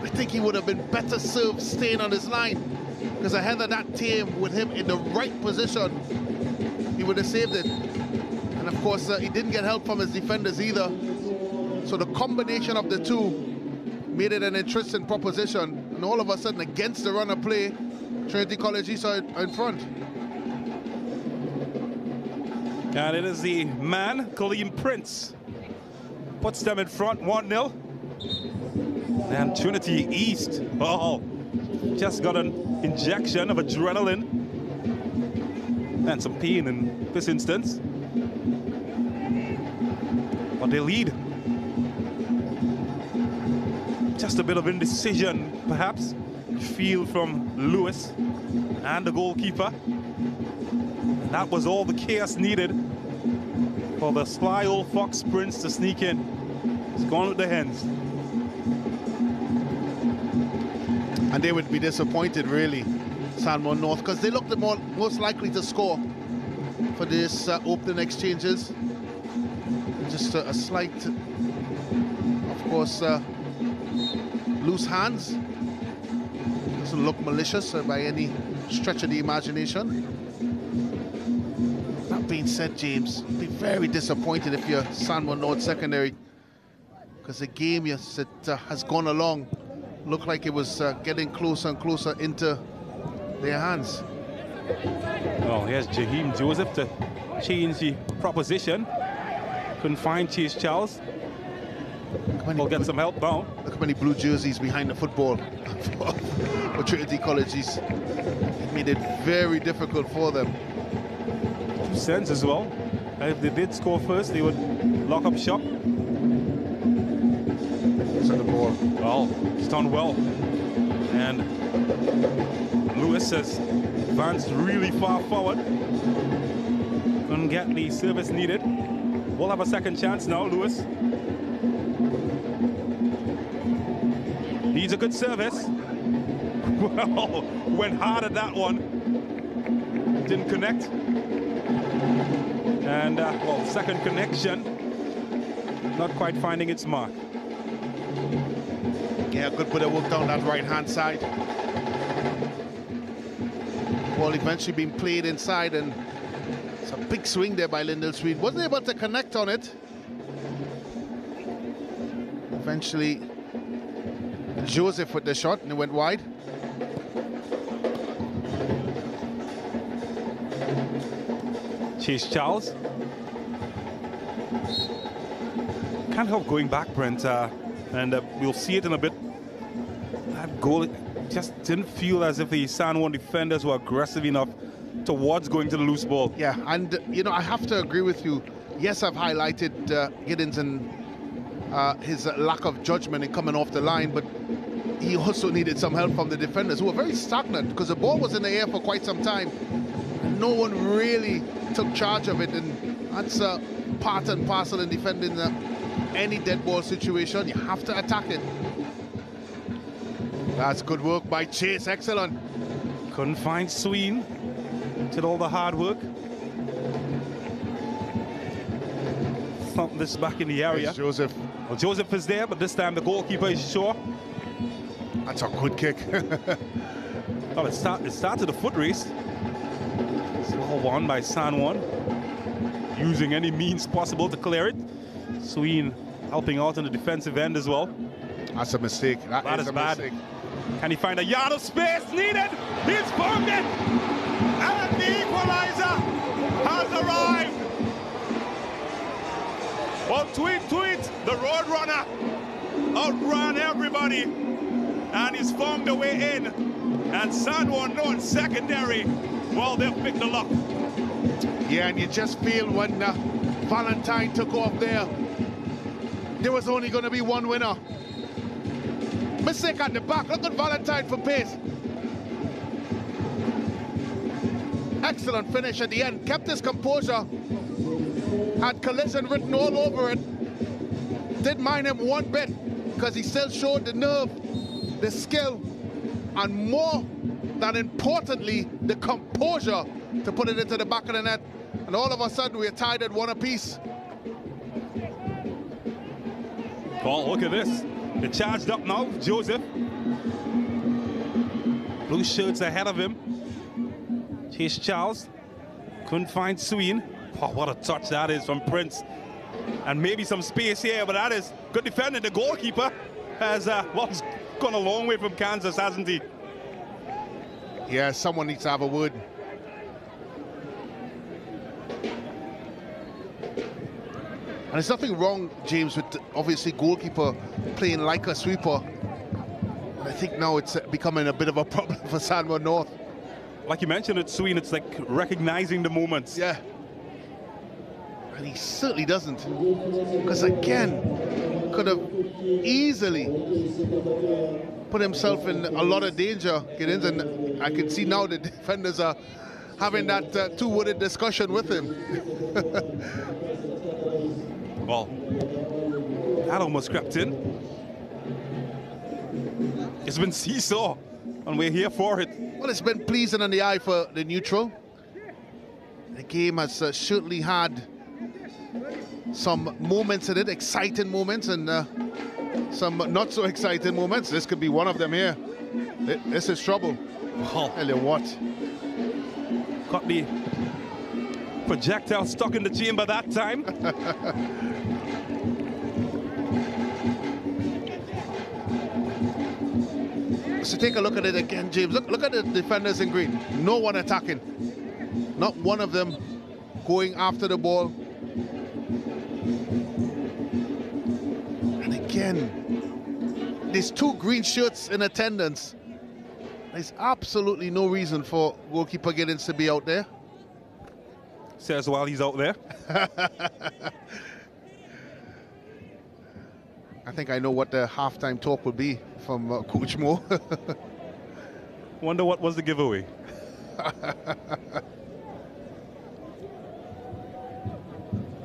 I think he would have been better served staying on his line, because ahead of that team with him in the right position, he would have saved it. And of course, he didn't get help from his defenders either. So the combination of the two made it an interesting proposition. And all of a sudden, against the run of play, Trinity College East are in front. And it is the man, Kaleem Prince, puts them in front 1-0. And Trinity East, just got an injection of adrenaline and some pain in this instance. But they lead. Just a bit of indecision, perhaps, feel from Lewis and the goalkeeper. And that was all the chaos needed for the sly old Fox Prince to sneak in. It's gone with the hens. And they would be disappointed, really, Sanborn North, because they looked the most likely to score for this opening exchanges. Just a slight, of course, loose hands. Doesn't look malicious by any stretch of the imagination. That being said, James, be very disappointed if you're Sanborn North Secondary, because the game has gone along. Looked like it was getting closer and closer into their hands. Well, here's Jaheim Joseph to change the proposition. Couldn't find Chase Charles. We'll get some help now. Look how many blue jerseys behind the football for Trinity College. He's made it very difficult for them. 2 cents as well. If they did score first, they would lock up shop. It's on the ball. Well, it's done well. And Lewis has advanced really far forward. Couldn't get the service needed. We'll have a second chance now, Lewis. Needs a good service. Well, went hard at that one. Didn't connect. And, well, second connection. Not quite finding its mark. Yeah, good bit of work down that right-hand side. Ball eventually being played inside, and it's a big swing there by Lyndall Swede. Wasn't able to connect on it. Eventually, Joseph with the shot, and it went wide. Chase Charles. Can't help going back, Brent, and we'll see it in a bit. That goal, it just didn't feel as if the San Juan defenders were aggressive enough towards going to the loose ball. Yeah, and you know, I have to agree with you. Yes, I've highlighted Giddens and his lack of judgment in coming off the line, but he also needed some help from the defenders, who were very stagnant because the ball was in the air for quite some time. No one really took charge of it, and that's part and parcel in defending any dead ball situation. You have to attack it. That's good work by Chase, excellent. Couldn't find Sween. Did all the hard work. Thumped this back in the area. There's Joseph. Well, Joseph is there, but this time the goalkeeper is sure. That's a good kick. Well, it started a foot race. It's all won by San Juan, using any means possible to clear it. Sween helping out on the defensive end as well. That's a mistake. That is a bad. mistake. Can he find a yard of space needed? He's found it! And the equalizer has arrived! Well, tweet, the Roadrunner outran everybody, and he's found a way in. And San Juan North Secondary, well, they've picked the lock. Yeah, and you just feel when Valentine took off there was only going to be one winner. Mistake at the back. Look at Valentine for pace. Excellent finish at the end. Kept his composure. Had collision written all over it. Didn't mind him one bit because he still showed the nerve, the skill, and more than importantly, the composure to put it into the back of the net. And all of a sudden, we're tied at 1 apiece. Oh, look at this. They're charged up now, Joseph. Blue shirts ahead of him. Chase Charles. Couldn't find Sween. Oh, what a touch that is from Prince. And maybe some space here, but that is good defending. The goalkeeper has, well, he's gone a long way from Kansas, hasn't he? Yeah, someone needs to have a word. And there's nothing wrong, James, with obviously goalkeeper playing like a sweeper. I think now it's becoming a bit of a problem for San Juan North. Like you mentioned, it's Sween. It's like recognizing the moments. Yeah. And he certainly doesn't. Because again, could have easily put himself in a lot of danger. And I can see now the defenders are having that two-worded discussion with him. Well, that almost crept in. It's been seesaw, and we're here for it. Well, it's been pleasing on the eye for the neutral. The game has certainly had some moments in it, exciting moments, and some not so exciting moments. This could be one of them here. This is trouble. Oh. Tell you what. Got the projectile stuck in the chamber that time. So take a look at it again, James. Look at the defenders in green. No one attacking. Not one of them going after the ball. And again, there's 2 green shirts in attendance. There's absolutely no reason for goalkeeper Giddens to be out there. Says while he's out there. I think I know what the halftime talk will be from Coach Moore. Wonder what was the giveaway.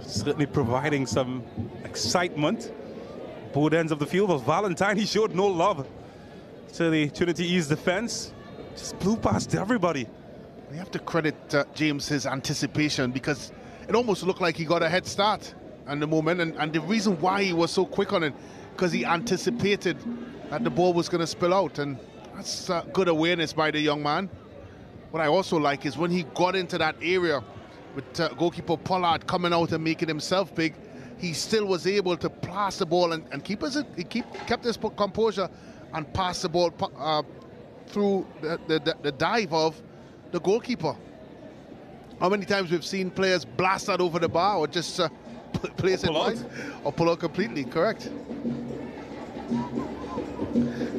Certainly providing some excitement. Both ends of the field. But Valentine, he showed no love to the Trinity East defense. Just blew past everybody. We have to credit James his anticipation, because it almost looked like he got a head start at the moment, and the reason why he was so quick on it, because he anticipated that the ball was going to spill out, and that's good awareness by the young man. What I also like is when he got into that area with goalkeeper Pollard coming out and making himself big, he still was able to pass the ball and kept his composure and pass the ball through the dive of the goalkeeper. How many times we've seen players blast that over the bar, or just place it wide, or pull out completely? Correct.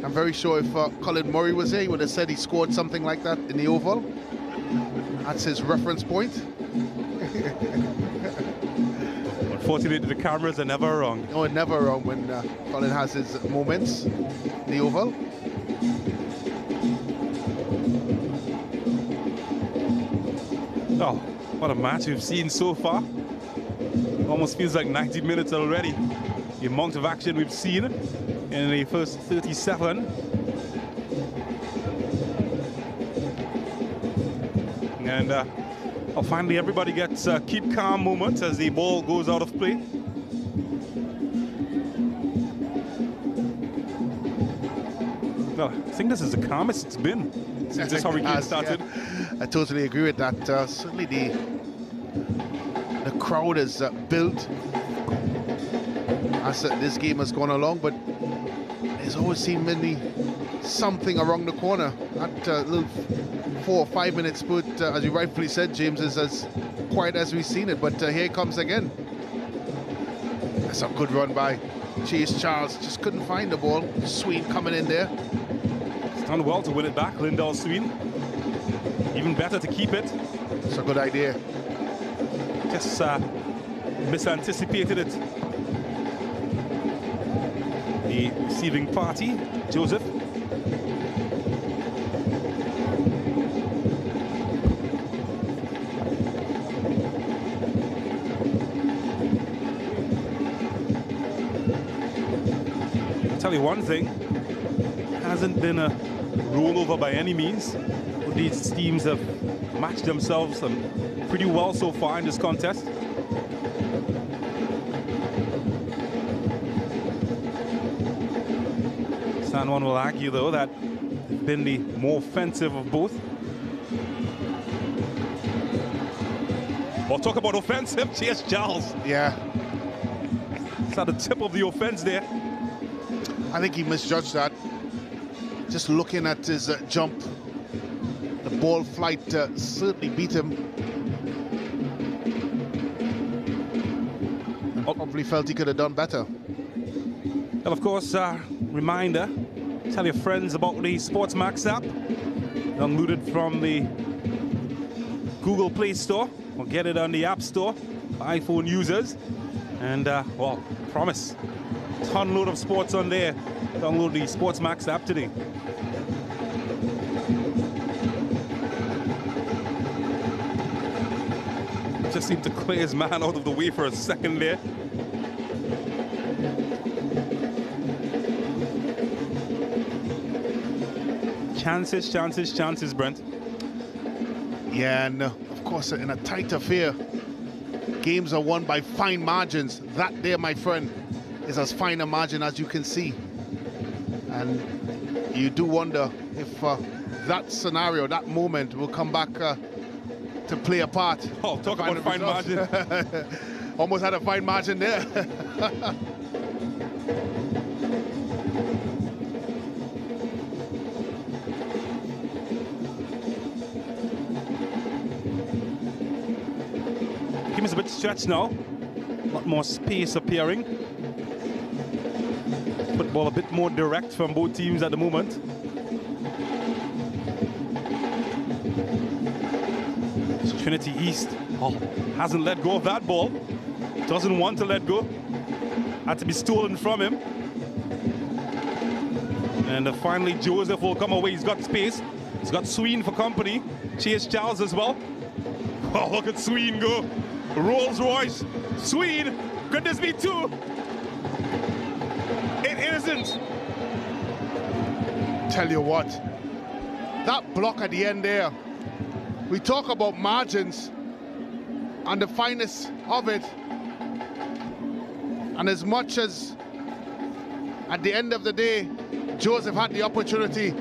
I'm very sure if Colin Murray was here, he would have said he scored something like that in the Oval. That's his reference point. Unfortunately, the cameras are never wrong. No, never wrong when Colin has his moments in the Oval. Oh, what a match we've seen so far. Almost feels like 90 minutes already. The amount of action we've seen in the first 37. And finally everybody gets keep calm moments as the ball goes out of play. Well, I think this is the calmest it's been since this hurricane started. Yeah. I totally agree with that. Certainly the crowd is built as this game has gone along, but there's always seemingly something around the corner. That little 4 or 5 minute spurt, as you rightfully said, James, is as quiet as we've seen it, but here it comes again. That's a good run by Chase Charles, just couldn't find the ball. Sween coming in there. It's done well to win it back, Lindell Sween. Even better to keep it. It's a good idea. Just misanticipated it. The receiving party, Joseph. I'll tell you one thing, hasn't been a rollover by any means. These teams have matched themselves pretty well so far in this contest. San Juan will argue, though, that they've been the more offensive of both. We'll talk about offensive. Chase Charles. Yeah. It's at the tip of the offense there. I think he misjudged that. Just looking at his jump, the ball flight certainly beat him. And probably felt he could have done better. Well, of course, reminder, tell your friends about the SportsMax app. Downloaded from the Google Play Store, or get it on the App Store for iPhone users. And, well, promise, ton load of sports on there. Download the SportsMax app today. Just seemed to clear his man out of the way for a second there. Chances, chances, chances, Brent. Yeah, and of course, in a tight affair, games are won by fine margins. That there, my friend, is as fine a margin as you can see. And you do wonder if that scenario, that moment, will come back to play a part. Oh, talk about fine margin. Almost had a fine margin there. Game is a bit stretched now. A lot more space appearing. Football a bit more direct from both teams at the moment. So Trinity East hasn't let go of that ball. Doesn't want to let go. Had to be stolen from him. And finally Joseph will come away. He's got space. He's got Sween for company. Chase Charles as well. Oh, look at Sween go. Rolls Royce. Sween. Could this be two? It isn't. Tell you what, that block at the end there, we talk about margins and the finest of it. And as much as at the end of the day, Joseph had the opportunity,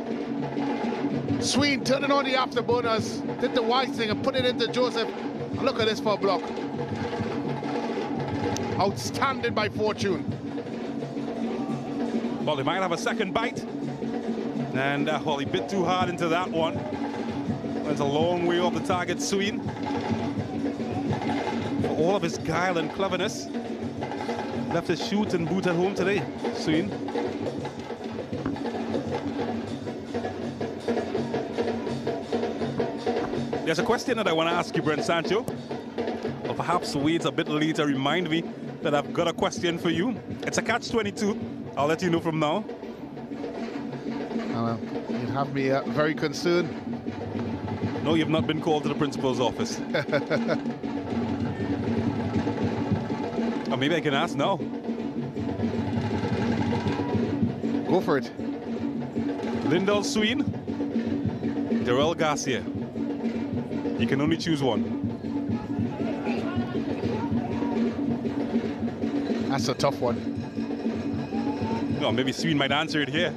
Sween turning on the afterburners, did the wise thing and put it into Joseph. And look at this for a block. Outstanding by Fortune. Well, they might have a second bite. And well, he bit too hard into that one. Went a long way off the target, Sween. For all of his guile and cleverness, left his shoot and boot at home today, Sween. There's a question that I want to ask you, Brent Sancho. Or perhaps wait a bit later, remind me that I've got a question for you. It's a catch-22. I'll let you know from now. Well, you'd have me very concerned. No, you've not been called to the principal's office. Or maybe I can ask now. Go for it. Lyndall Sween, Darrell Garcia. You can only choose one. That's a tough one. No, maybe Sween might answer it here.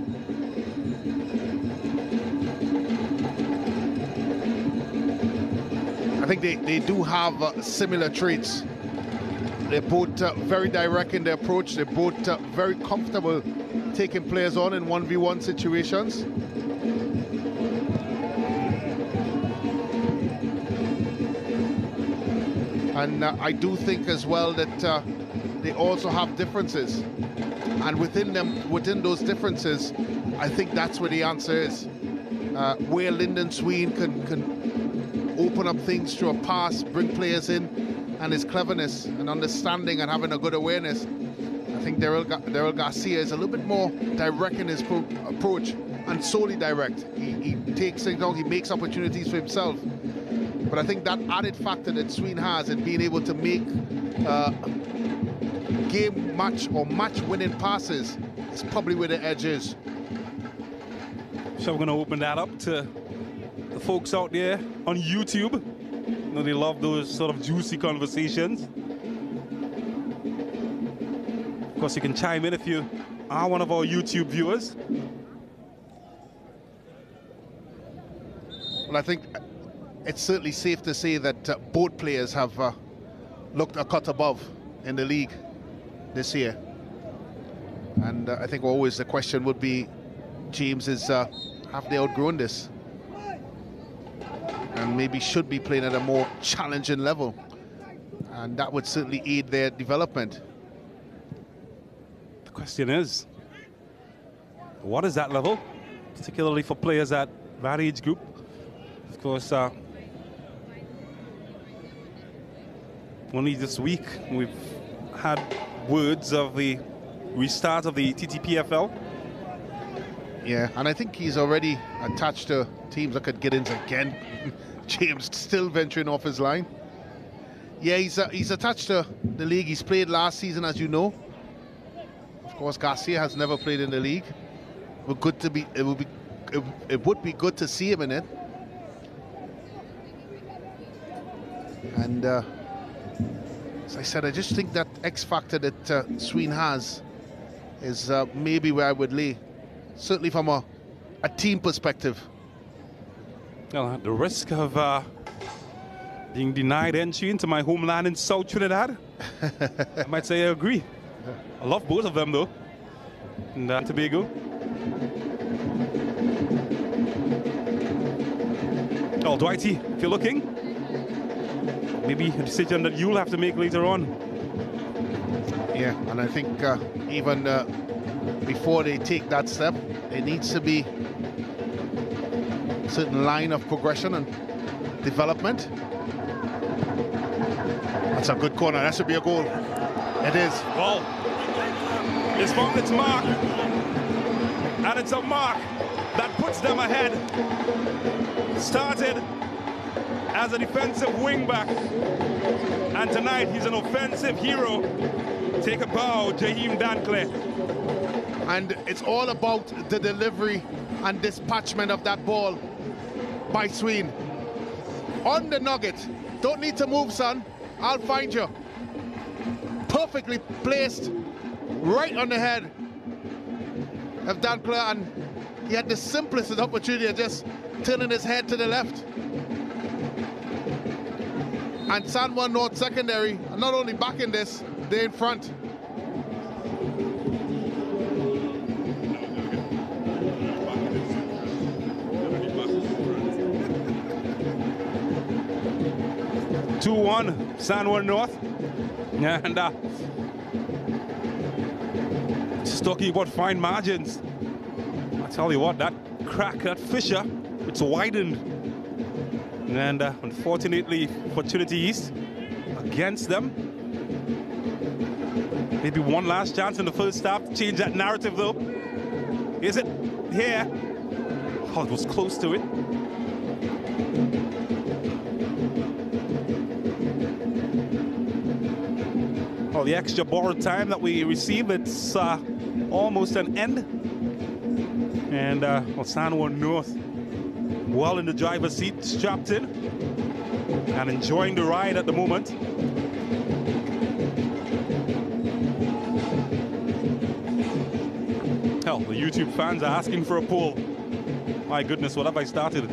I think they do have similar traits. They're both very direct in their approach. They're both very comfortable taking players on in 1v1 situations. And I do think as well that they also have differences. And within those differences, I think that's where the answer is. Where Lyndon Sween can open up things through a pass, bring players in, and his cleverness and understanding and having a good awareness. I think Darrell Garcia is a little bit more direct in his approach, and solely direct. He takes things out, he makes opportunities for himself. But I think that added factor that Sween has in being able to make game match or match winning passes is probably where the edge is. So we're going to open that up to the folks out there on YouTube. You know, they love those sort of juicy conversations. Of course, you can chime in if you are one of our YouTube viewers. Well, I think it's certainly safe to say that both players have looked a cut above in the league this year. And I think always the question would be, James, is have they outgrown this? And maybe should be playing at a more challenging level. And that would certainly aid their development. The question is, what is that level? Particularly for players at that age group. Of course, only this week we've had words of the restart of the TTPFL. Yeah, and I think he's already attached to teams. Look at Giddens again. James still venturing off his line. Yeah, he's attached to the league. He's played last season, as you know. Of course, Garcia has never played in the league. It would be good to see him in it. And as I said, I just think that X factor that Sween has is maybe where I would lay. Certainly from a team perspective. Well, at the risk of being denied entry into my homeland in South Trinidad, I might say I agree. I love both of them, though. And Tobago. Oh, Dwighty, if you're looking, maybe a decision that you'll have to make later on. Yeah, and I think even before they take that step. There needs to be a certain line of progression and development. That's a good corner. That should be a goal. It is. Well, it's found its mark. And it's a mark that puts them ahead. Started as a defensive wingback, and tonight he's an offensive hero. Take a bow, Jaheim Dankle. And it's all about the delivery and dispatchment of that ball by Sween. On the nugget. Don't need to move, son. I'll find you. Perfectly placed right on the head of Dankle, and he had the simplest of opportunity of just turning his head to the left. And San Juan North Secondary are not only back in this, they're in front. (2-1) San Juan North. And just talking about fine margins, I tell you what, that crack, that fissure, it's widened. And unfortunately for Trinity East, against them. Maybe one last chance in the first half to change that narrative, though. Is it here? Oh, it was close to it. Well, the extra borrowed time that we received, it's almost an end. And well, San Juan North well in the driver's seat, strapped in, and enjoying the ride at the moment. Hell, the YouTube fans are asking for a poll. My goodness, what have I started?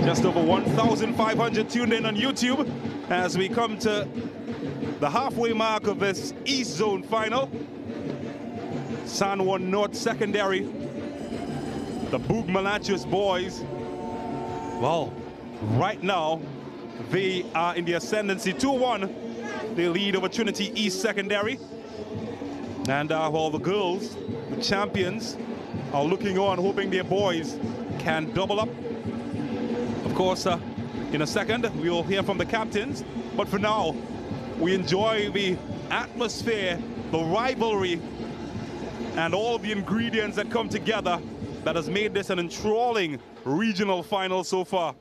Just over 1,500 tuned in on YouTube as we come to the halfway mark of this East Zone final. San Juan North Secondary, the Boog Malachus boys. Well, right now, they are in the ascendancy 2-1. They lead over Trinity East Secondary. And well, the girls, the champions, are looking on, hoping their boys can double up. Of course, in a second, we'll hear from the captains. But for now, we enjoy the atmosphere, the rivalry, and all the ingredients that come together that has made this an enthralling regional final so far.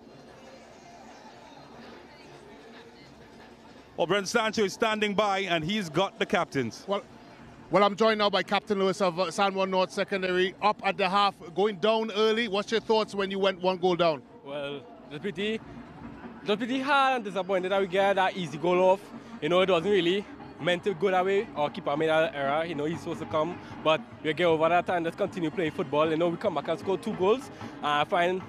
Well, Brent Sancho is standing by, and he's got the captains. Well, I'm joined now by Captain Lewis of San Juan North Secondary, up at the half, going down early. What's your thoughts when you went one goal down? Well, it was pretty hard and disappointed that we get that easy goal off. You know, it wasn't really meant to go that way. Our keeper made that error. You know, he's supposed to come, but we get over that and just continue playing football. You know, we come back and score 2 goals. I find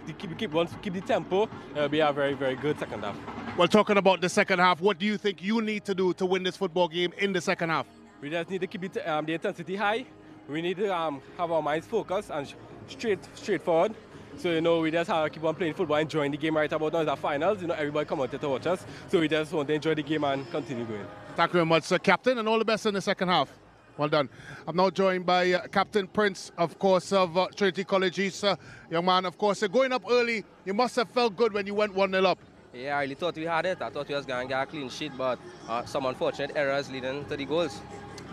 once we keep the tempo, it'll be a very, very good second half. Well, talking about the second half, what do you think you need to do to win this football game in the second half? We just need to keep the intensity high. We need to have our minds focused and straightforward. So, you know, we just have to keep on playing football, enjoying the game right about now. It's our finals. You know, everybody come out here to watch us. So we just want to enjoy the game and continue going. Thank you very much, sir, Captain, and all the best in the second half. Well done. I'm now joined by Captain Prince, of course, of Trinity College East. Young man, of course, going up early, you must have felt good when you went 1-0 up. Yeah, I really thought we had it. I thought we was going to get a clean sheet, but some unfortunate errors leading to the goals.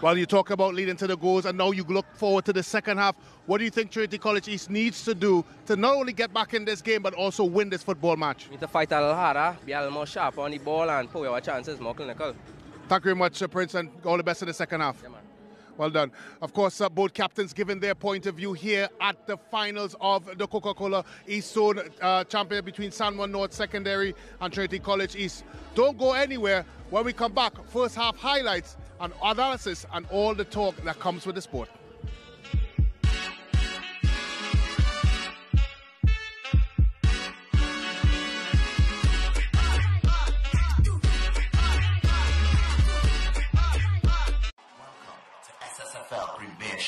Well, you talk about leading to the goals, and now you look forward to the second half. What do you think Trinity College East needs to do to not only get back in this game, but also win this football match? We need to fight a little harder, be a little more sharp on the ball, and put our chances more clinical. Thank you very much, Prince, and all the best in the second half. Yeah, man. Well done. Of course, both captains giving their point of view here at the finals of the Coca-Cola East Zone champion between San Juan North Secondary and Trinity College East. Don't go anywhere. When we come back, first half highlights and analysis and all the talk that comes with the sport.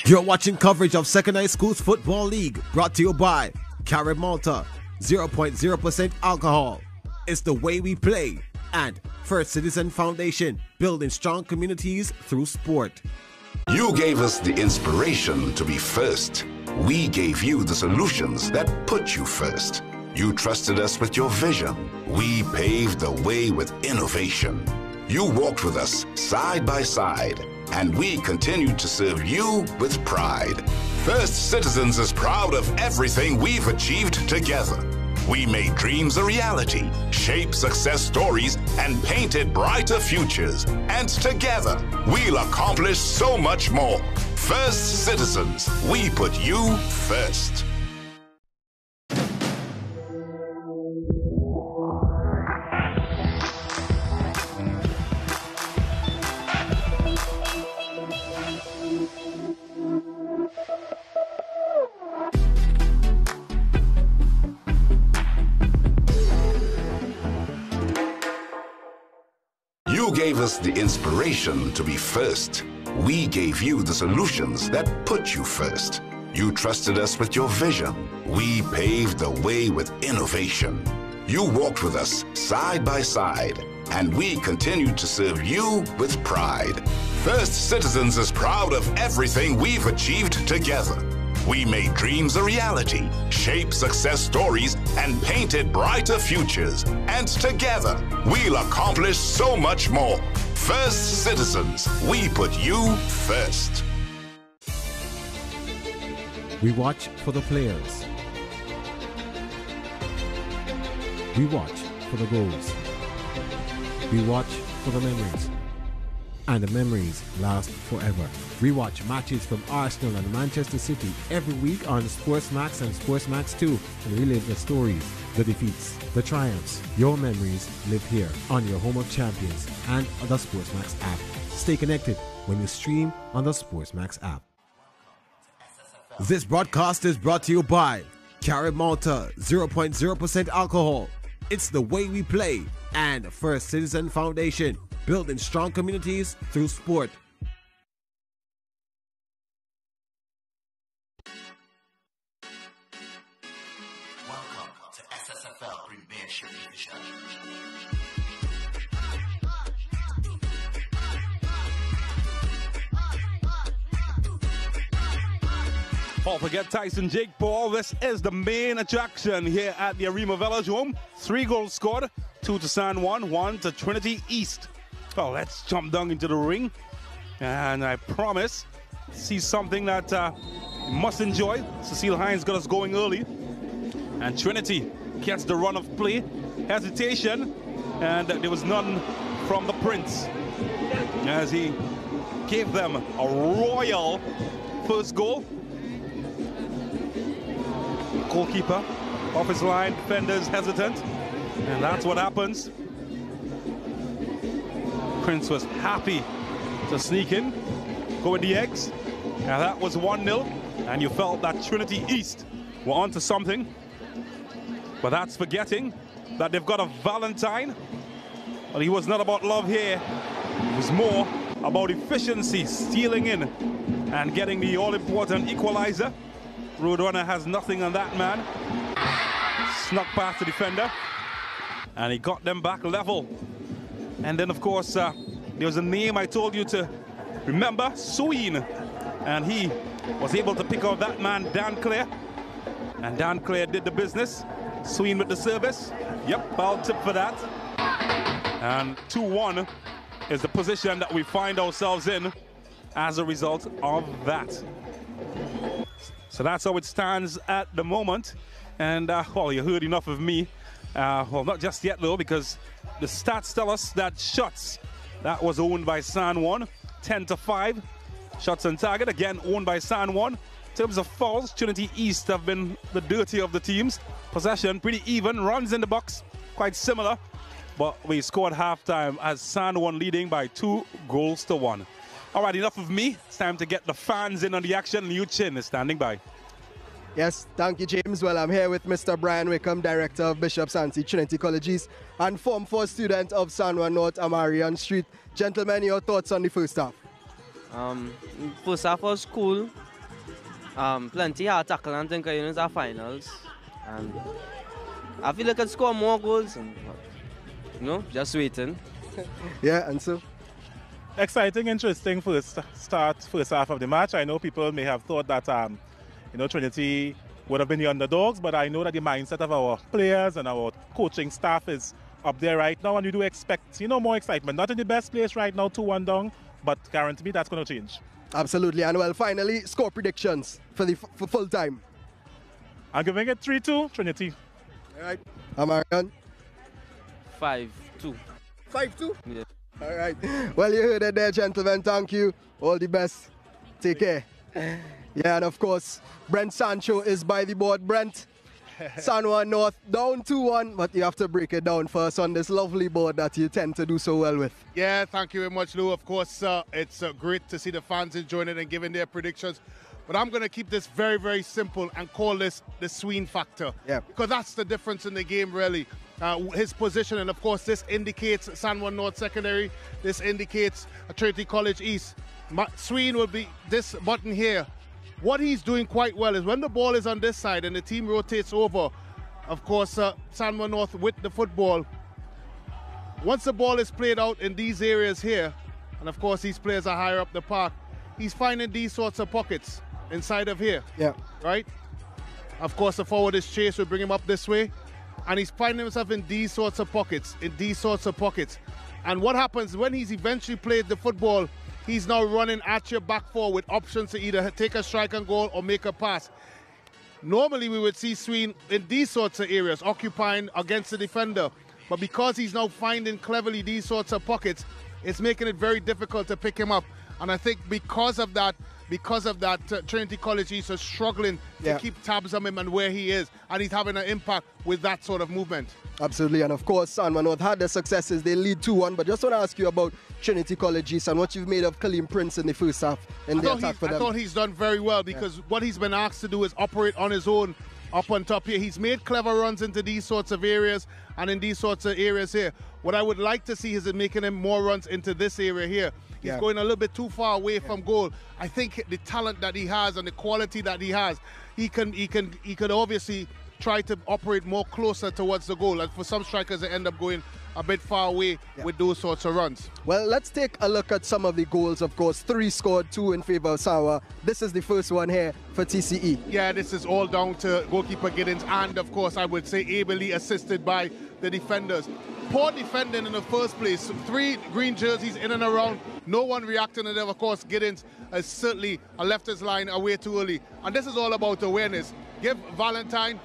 You're watching coverage of Second High Schools Football League, brought to you by Carib Malta, 0.0% alcohol. It's the way we play. And First Citizen Foundation, building strong communities through sport. You gave us the inspiration to be first. We gave you the solutions that put you first. You trusted us with your vision. We paved the way with innovation. You walked with us side by side, and we continue to serve you with pride. First Citizens is proud of everything we've achieved together. We made dreams a reality, shaped success stories, and painted brighter futures. And together, we'll accomplish so much more. First Citizens, we put you first. You gave us the inspiration to be first. We gave you the solutions that put you first. You trusted us with your vision. We paved the way with innovation. You walked with us side by side, and we continue to serve you with pride. First Citizens is proud of everything we've achieved together. We made dreams a reality, shaped success stories, and painted brighter futures. And together, we'll accomplish so much more. First Citizens, we put you first. We watch for the players. We watch for the goals. We watch for the memories. And the memories last forever. We watch matches from Arsenal and Manchester City every week on SportsMax and SportsMax 2 and relive the stories, the defeats, the triumphs. Your memories live here on your home of champions and on the SportsMax app. Stay connected when you stream on the SportsMax app. This broadcast is brought to you by Carib Malta, 0.0% alcohol. It's the way we play. And First Citizen Foundation, building strong communities through sport. Welcome to SSFL Premiership Division. Don't forget Tyson Jake Paul. This is the main attraction here at the Arima Velodrome. 3 goals scored, 2 to San Juan, 1 to Trinity East. Well, let's jump down into the ring. And I promise, see something that you must enjoy. Cecile Hines got us going early. And Trinity gets the run of play. Hesitation. And there was none from the Prince, as he gave them a royal first goal. Goalkeeper off his line, defenders hesitant, and that's what happens. Prince was happy to sneak in, go with the eggs, and that was 1-0, and you felt that Trinity East were onto something, but that's forgetting that they've got a Valentine, but he was not about love here. It was more about efficiency, stealing in and getting the all-important equalizer. Roadrunner has nothing on that man. Snuck past the defender, and he got them back level. And then, of course, there was a name I told you to remember, Sween, and he was able to pick out that man, Dan Clare. And Dan Clare did the business. Sween with the service. Yep, foul tip for that. And 2-1 is the position that we find ourselves in as a result of that. So that's how it stands at the moment. And, well, you heard enough of me. Well, not just yet, though, because the stats tell us that shots, that was owned by San Juan, 10-5. Shots on target, again, owned by San Juan. In terms of fouls, Trinity East have been the dirty of the teams. Possession, pretty even. Runs in the box, quite similar. But we scored halftime as San Juan leading by 2-1. All right, enough of me. It's time to get the fans in on the action. Liu Chin is standing by. Yes, thank you, James. Well, I'm here with Mr. Brian Wickham, Director of Bishop Sancy Trinity Colleges and Form 4 student of San Juan North, Amarian Street. Gentlemen, your thoughts on the first half? First half was cool. Plenty hard tackle and think it's our finals. And I feel like I can score more goals. And, just waiting. Yeah, and so? Exciting, interesting first half of the match. I know people may have thought that Trinity would have been the underdogs, but I know that the mindset of our players and our coaching staff is up there right now, and you do expect more excitement. Not in the best place right now, 2-1 down, but guarantee me that's going to change. Absolutely. And well, finally, score predictions for full time. I'm giving it 3-2 Trinity. All right. American? 5-2. 5-2? Yeah. All right. Well, you heard it there, gentlemen. Thank you. All the best. Take care. Yeah, and of course, Brent Sancho is by the board. Brent, San Juan North down 2-1, but you have to break it down first on this lovely board that you tend to do so well with. Yeah, thank you very much, Lou. Of course, it's great to see the fans enjoying it and giving their predictions. But I'm going to keep this very, very simple and call this the swing factor. Yeah. Because that's the difference in the game, really. His position, and of course, this indicates San Juan North Secondary. This indicates Trinity College East. Sween will be this button here. What he's doing quite well is when the ball is on this side and the team rotates over, of course, San Juan North with the football. Once the ball is played out in these areas here, and of course these players are higher up the park, he's finding these sorts of pockets inside of here. Yeah. Right? Of course, the forward is Chase will bring him up this way, and he's finding himself in these sorts of pockets, And what happens when he's eventually played the football, he's now running at your back four with options to either take a strike and goal or make a pass. Normally we would see Sween in these sorts of areas, occupying against the defender. But because he's now finding cleverly these sorts of pockets, it's making it very difficult to pick him up. And I think because of that, Trinity College East is struggling to keep tabs on him and where he is. And he's having an impact with that sort of movement. Absolutely. And of course, San Juan North had their successes. They lead 2-1. But just want to ask you about Trinity College East and what you've made of Kaleem Prince in the first half in the attack for them. I thought he's done very well because what he's been asked to do is operate on his own up on top here. He's made clever runs into these sorts of areas and in these sorts of areas here. What I would like to see is making him more runs into this area here. He's going a little bit too far away from goal. I think the talent that he has and the quality that he has, he could obviously try to operate more closer towards the goal. And for some strikers, they end up going a bit far away with those sorts of runs. Well, let's take a look at some of the goals. Of course, 3 scored, 2 in favor of Sawa. This is the first one here for TCE. Yeah, this is all down to goalkeeper Giddens and, of course, I would say ably assisted by the defenders. Poor defending in the first place. 3 green jerseys in and around. No one reacting to them. Of course, Giddens has certainly left his line away too early. And this is all about awareness. Give Valentine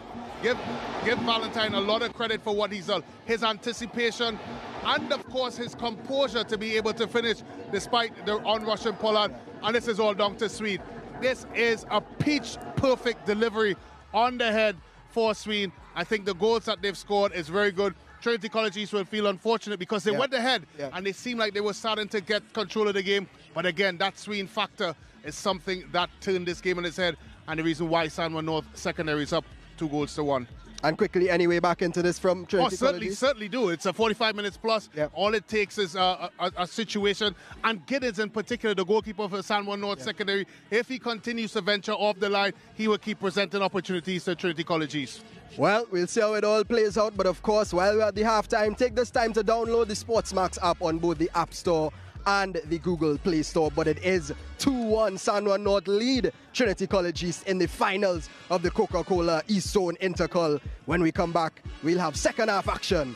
a lot of credit for what he's done. His anticipation and, of course, his composure to be able to finish despite the onrushing Pollard. And this is all down to Sween. This is a pitch-perfect delivery on the head for Sween. I think the goals that they've scored is very good. Trinity College East will feel unfortunate because they went ahead and they seemed like they were starting to get control of the game. But again, that Sween factor is something that turned this game on its head and the reason why San Juan North Secondary is up 2-1. And quickly, anyway, back into this from Trinity College. Certainly do. It's a 45 minutes plus. All it takes is a situation. And Giddens in particular, the goalkeeper for San Juan North Secondary, if he continues to venture off the line, he will keep presenting opportunities to Trinity College East. Well, we'll see how it all plays out. But of course, while we're at the halftime, take this time to download the SportsMax app on both the App Store and the Google Play Store. But it is 2-1. San Juan North lead Trinity College East in the finals of the Coca-Cola East Zone Intercol. When we come back, we'll have second half action.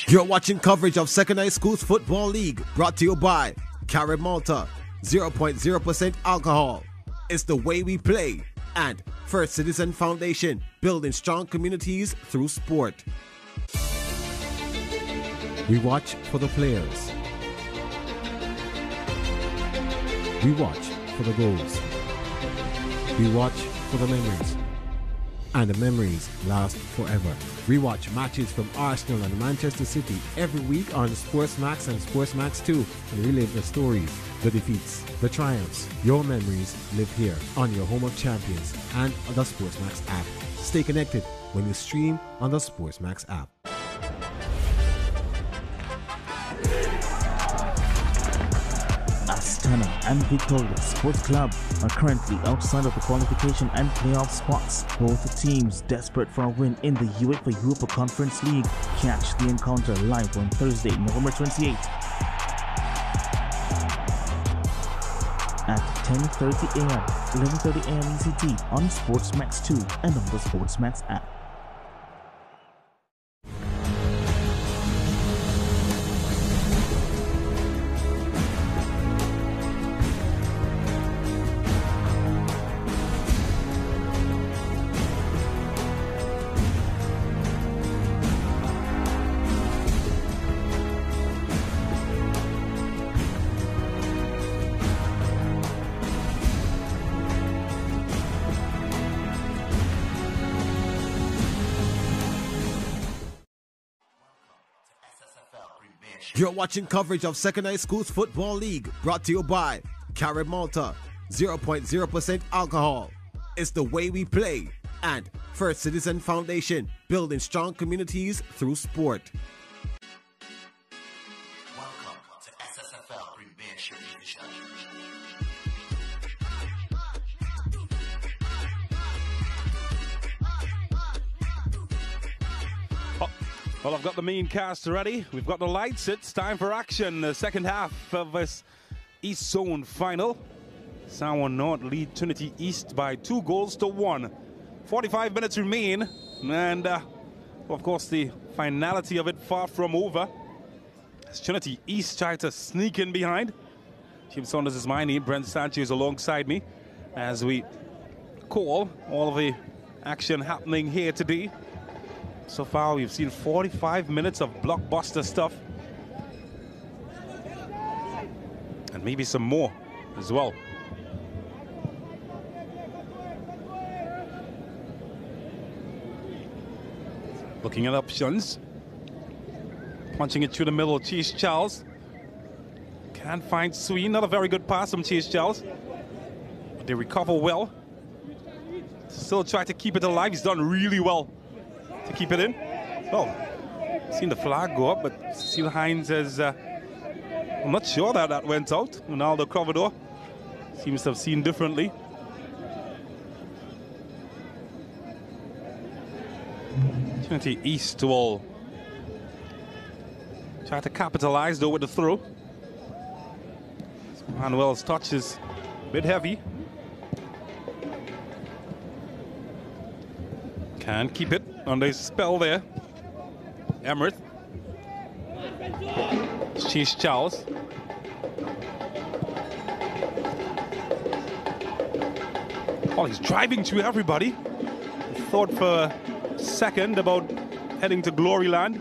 You're watching coverage of Second High Schools Football League, brought to you by Carib Malta, 0.0% alcohol. It's the way we play. And First Citizen Foundation, building strong communities through sport. We watch for the players. We watch for the goals. We watch for the memories. And the memories last forever. Rewatch matches from Arsenal and Manchester City every week on SportsMax and SportsMax 2 and relive the stories, the defeats, the triumphs. Your memories live here on your home of champions and on the SportsMax app. Stay connected when you stream on the SportsMax app. Astana and Victoria Sports Club are currently outside of the qualification and playoff spots. Both teams desperate for a win in the UEFA Europa Conference League. Catch the encounter live on Thursday, November 28th at 10:30 a.m., 11:30 a.m. ECT on SportsMax 2 and on the SportsMax app. You're watching coverage of Second High Schools Football League, brought to you by Carib Malta, 0.0% alcohol. It's the way we play. And First Citizen Foundation, building strong communities through sport. Welcome to SSFL Premiership Division. Well, I've got the main cast ready. We've got the lights. It's time for action. The second half of this East Zone final. San North lead Trinity East by 2-1. 45 minutes remain. And, of course, the finality of it far from over. As Trinity East try to sneak in behind. Jim Saunders is my name. Brent Sanchez alongside me as we call all of the action happening here today. So far, we've seen 45 minutes of blockbuster stuff. And maybe some more as well. Looking at options. Punching it through the middle, Chase Charles. Can't find Sween. Not a very good pass from Chase Charles. But they recover well. Still try to keep it alive. He's done really well to keep it in. Oh, seen the flag go up, but Cecile Hines has, I'm not sure that that went out. Ronaldo Crovador seems to have seen differently. Trinity East will try to capitalize though with the throw. Manuel's touch is a bit heavy. Can't keep it under his spell there. Emmerich. Chase Charles. Oh, he's driving through everybody. Thought for a second about heading to Glory Land.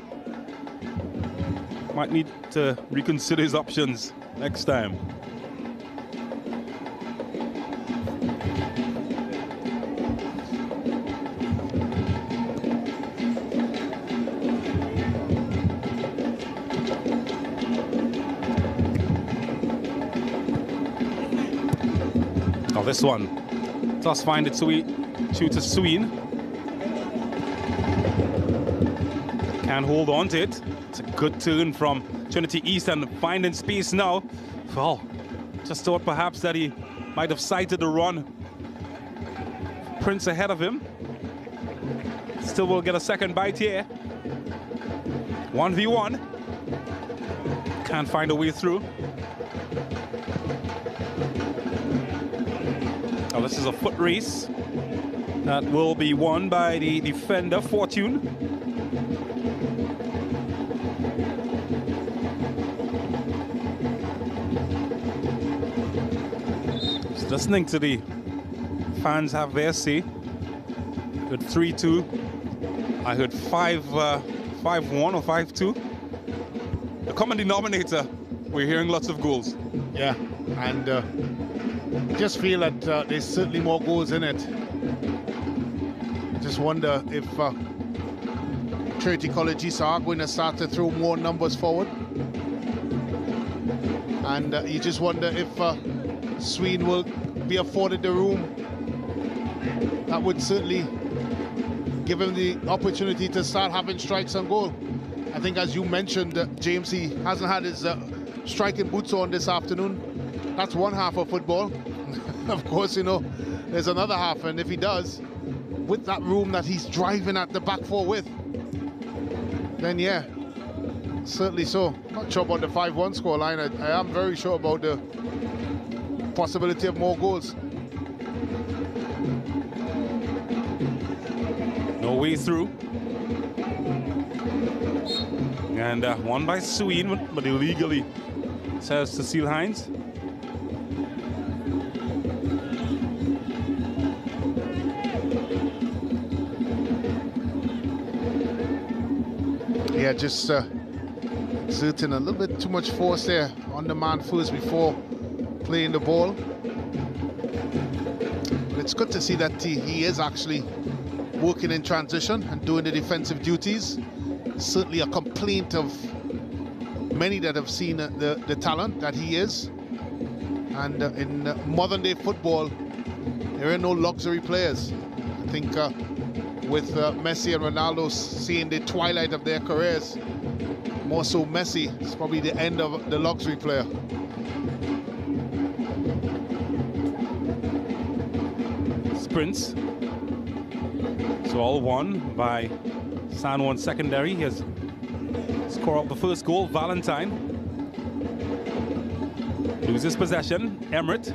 Might need to reconsider his options next time. This one does find its way through to Sween. Can hold on to it. It's a good turn from Trinity East and finding space now. Well, just thought perhaps that he might have sighted the run. Prince ahead of him. Still will get a second bite here. 1v1. Can't find a way through. Now this is a foot race that will be won by the defender, Fortune. Just listening to the fans have their say. Heard 3-2. I heard 5-1 or 5-2. The common denominator, we're hearing lots of goals. Yeah, and just feel that there's certainly more goals in it. Just wonder if Trinity College East are going to start to throw more numbers forward. And you just wonder if Sween will be afforded the room. That would certainly give him the opportunity to start having strikes on goal. I think, as you mentioned, James, he hasn't had his striking boots on this afternoon. That's one half of football. Of course, you know, there's another half, and if he does, with that room that he's driving at the back four with, then yeah, certainly so. Not sure about the 5-1 scoreline. I am very sure about the possibility of more goals. No way through. And won by Sween, but illegally, says Cecile Hines. Yeah, just exerting a little bit too much force there on the man first before playing the ball. But it's good to see that he is actually working in transition and doing the defensive duties. Certainly a complaint of many that have seen the talent that he is. And in modern day football, there are no luxury players. I think with Messi and Ronaldo seeing the twilight of their careers, more so Messi, it's probably the end of the luxury player. Sprints. So all won by San Juan Secondary. He has scored up the first goal, Valentine. Loses possession, Emirates.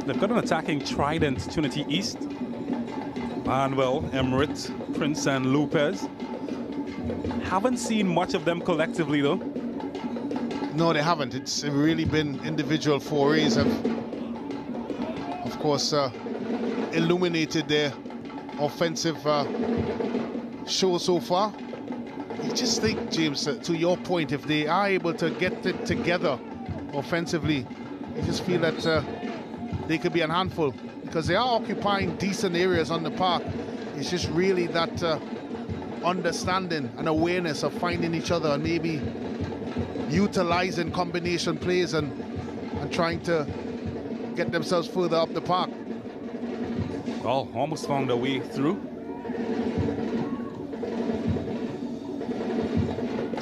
They've got an attacking trident, Trinity East. Manuel, Emirates, Prince and Lopez. Haven't seen much of them collectively though. No, they haven't. It's really been individual forays have, of course, illuminated their offensive show so far. You just think, James, to your point, if they are able to get it together offensively, you just feel that they could be a handful, because they are occupying decent areas on the park. It's just really that understanding and awareness of finding each other and maybe utilizing combination plays and trying to get themselves further up the park. Well, almost found a way through.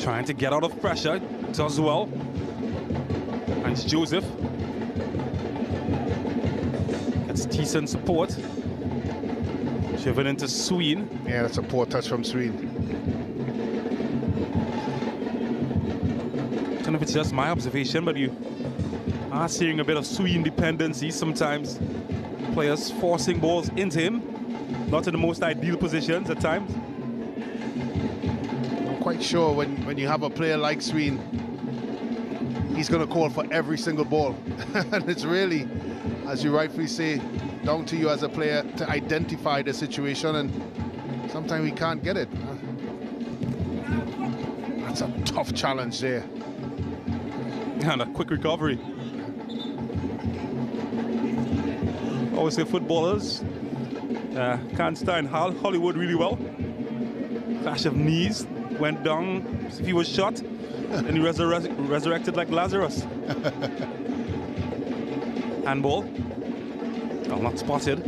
Trying to get out of pressure, does well. And Joseph gets decent support. Driven into Sween. Yeah, that's a poor touch from Sween. I don't know if it's just my observation, but you are seeing a bit of Sween dependency sometimes. Players forcing balls into him, not in the most ideal positions at times. I'm quite sure when you have a player like Sween, he's going to call for every single ball. And it's really, as you rightfully say, down to you as a player to identify the situation, and sometimes we can't get it. That's a tough challenge there. And a quick recovery. Always say footballers can't stand Hollywood really well. Clash of knees, went down as if he was shot, and he resurrected like Lazarus. Handball. Well, not spotted.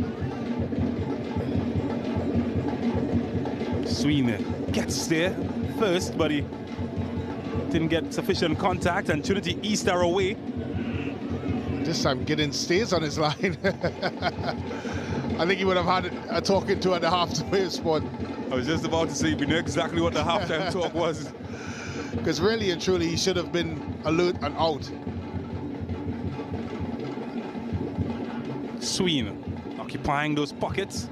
Sween gets there first, but he didn't get sufficient contact, and Trinity East are away. This time Giddens stays on his line. I think he would have had a talking to at the halftime spot. I was just about to say, we knew exactly what the halftime talk was. Because really and truly, he should have been alert and out. Sween occupying those pockets.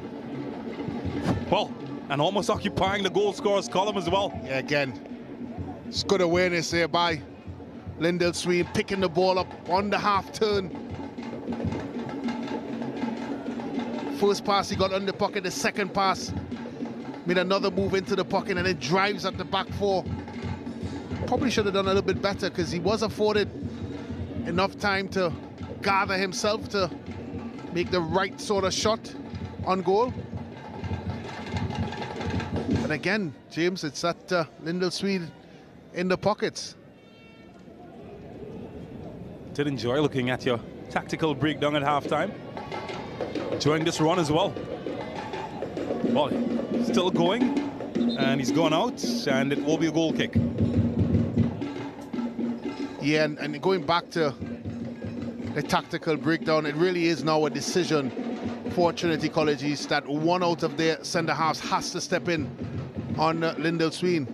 Well, and almost occupying the goal scorers column as well. Yeah, again, it's good awareness there by Lyndell Sween, picking the ball up on the half turn. First pass, he got under the pocket. The second pass, made another move into the pocket and then drives at the back four. Probably should have done a little bit better because he was afforded enough time to gather himself to make the right sort of shot on goal. But again, James, it's that Lyndall Swede in the pockets. Did enjoy looking at your tactical breakdown at halftime. Enjoying this run as well. Well, still going, and he's gone out, and it will be a goal kick. Yeah, and going back to the tactical breakdown, it really is now a decision for Trinity College East that one out of their centre-halves has to step in on Lyndall Swede,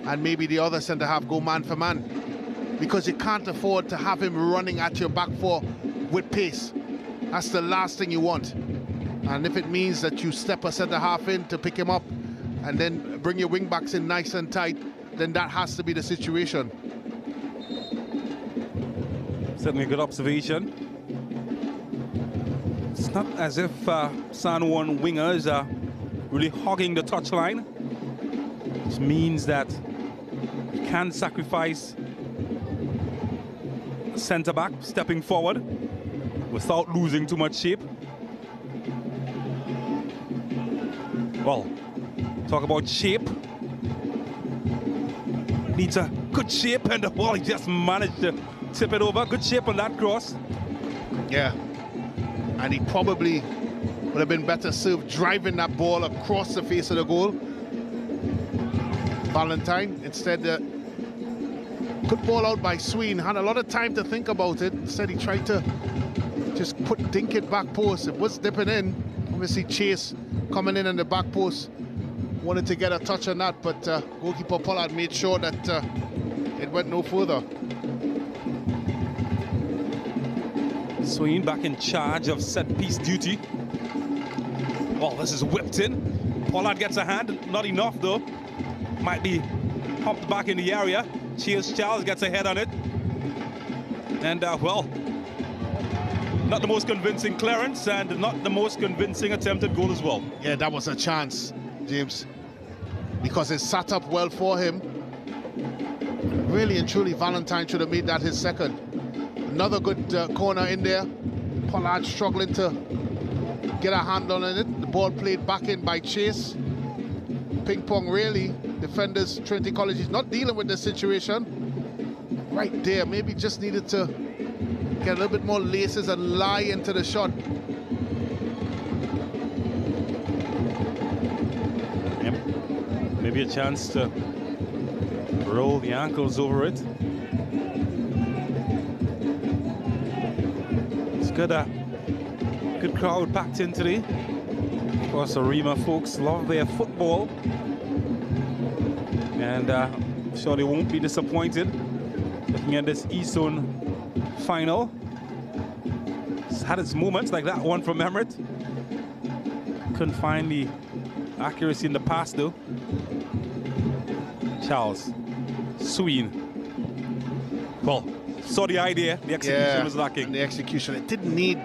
and maybe the other centre-half go man for man, because you can't afford to have him running at your back four with pace. That's the last thing you want. And if it means that you step a centre-half in to pick him up and then bring your wing-backs in nice and tight, then that has to be the situation. Certainly a good observation. It's not as if San Juan wingers are really hogging the touchline, which means that you can sacrifice a centre-back stepping forward without losing too much shape. Well, talk about shape. Needs a good shape, and the ball, he just managed to tip it over. Good shape on that cross. Yeah, and he probably would have been better served driving that ball across the face of the goal. Valentine, instead, good ball out by Swede. Had a lot of time to think about it. Instead, he tried to just dink it back post. It was dipping in. Obviously, Chase coming in on the back post. Wanted to get a touch on that, but goalkeeper Pollard made sure that it went no further. Swede back in charge of set-piece duty. Well, this is whipped in. Pollard gets a hand, not enough though. Might be humped back in the area. Chase Charles gets a head on it. And well, not the most convincing clearance and not the most convincing attempted goal as well. Yeah, that was a chance, James, because it sat up well for him. Really and truly, Valentine should have made that his second. Another good corner in there. Pollard struggling to get a hand on it. The ball played back in by Chase. Ping pong, really. Defenders, Trinity College is not dealing with this situation. Right there, maybe just needed to get a little bit more laces and lie into the shot. Yep. Maybe a chance to roll the ankles over it. It's good, good crowd packed in today. Of course, Arima folks love their football. And I'm sure they won't be disappointed looking at this East Zone final. It's had its moments, like that one from Emirates. Couldn't find the accuracy in the pass though. Charles, Swede. Well, saw the idea, the execution was lacking. And the execution, it didn't need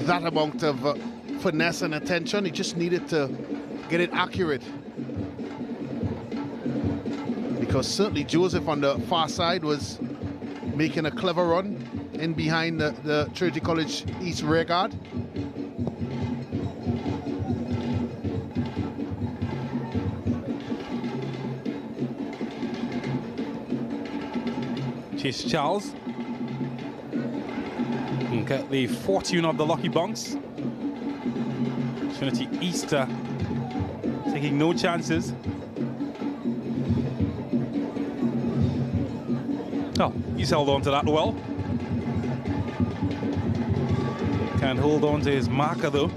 that amount of finesse and attention. It just needed to get it accurate. Because certainly Joseph on the far side was making a clever run in behind the Trinity College East rear guard. Chase Charles. And get the fortune of the lucky bunks. Trinity East taking no chances. Oh, he's held on to that well. Can't hold on to his marker though.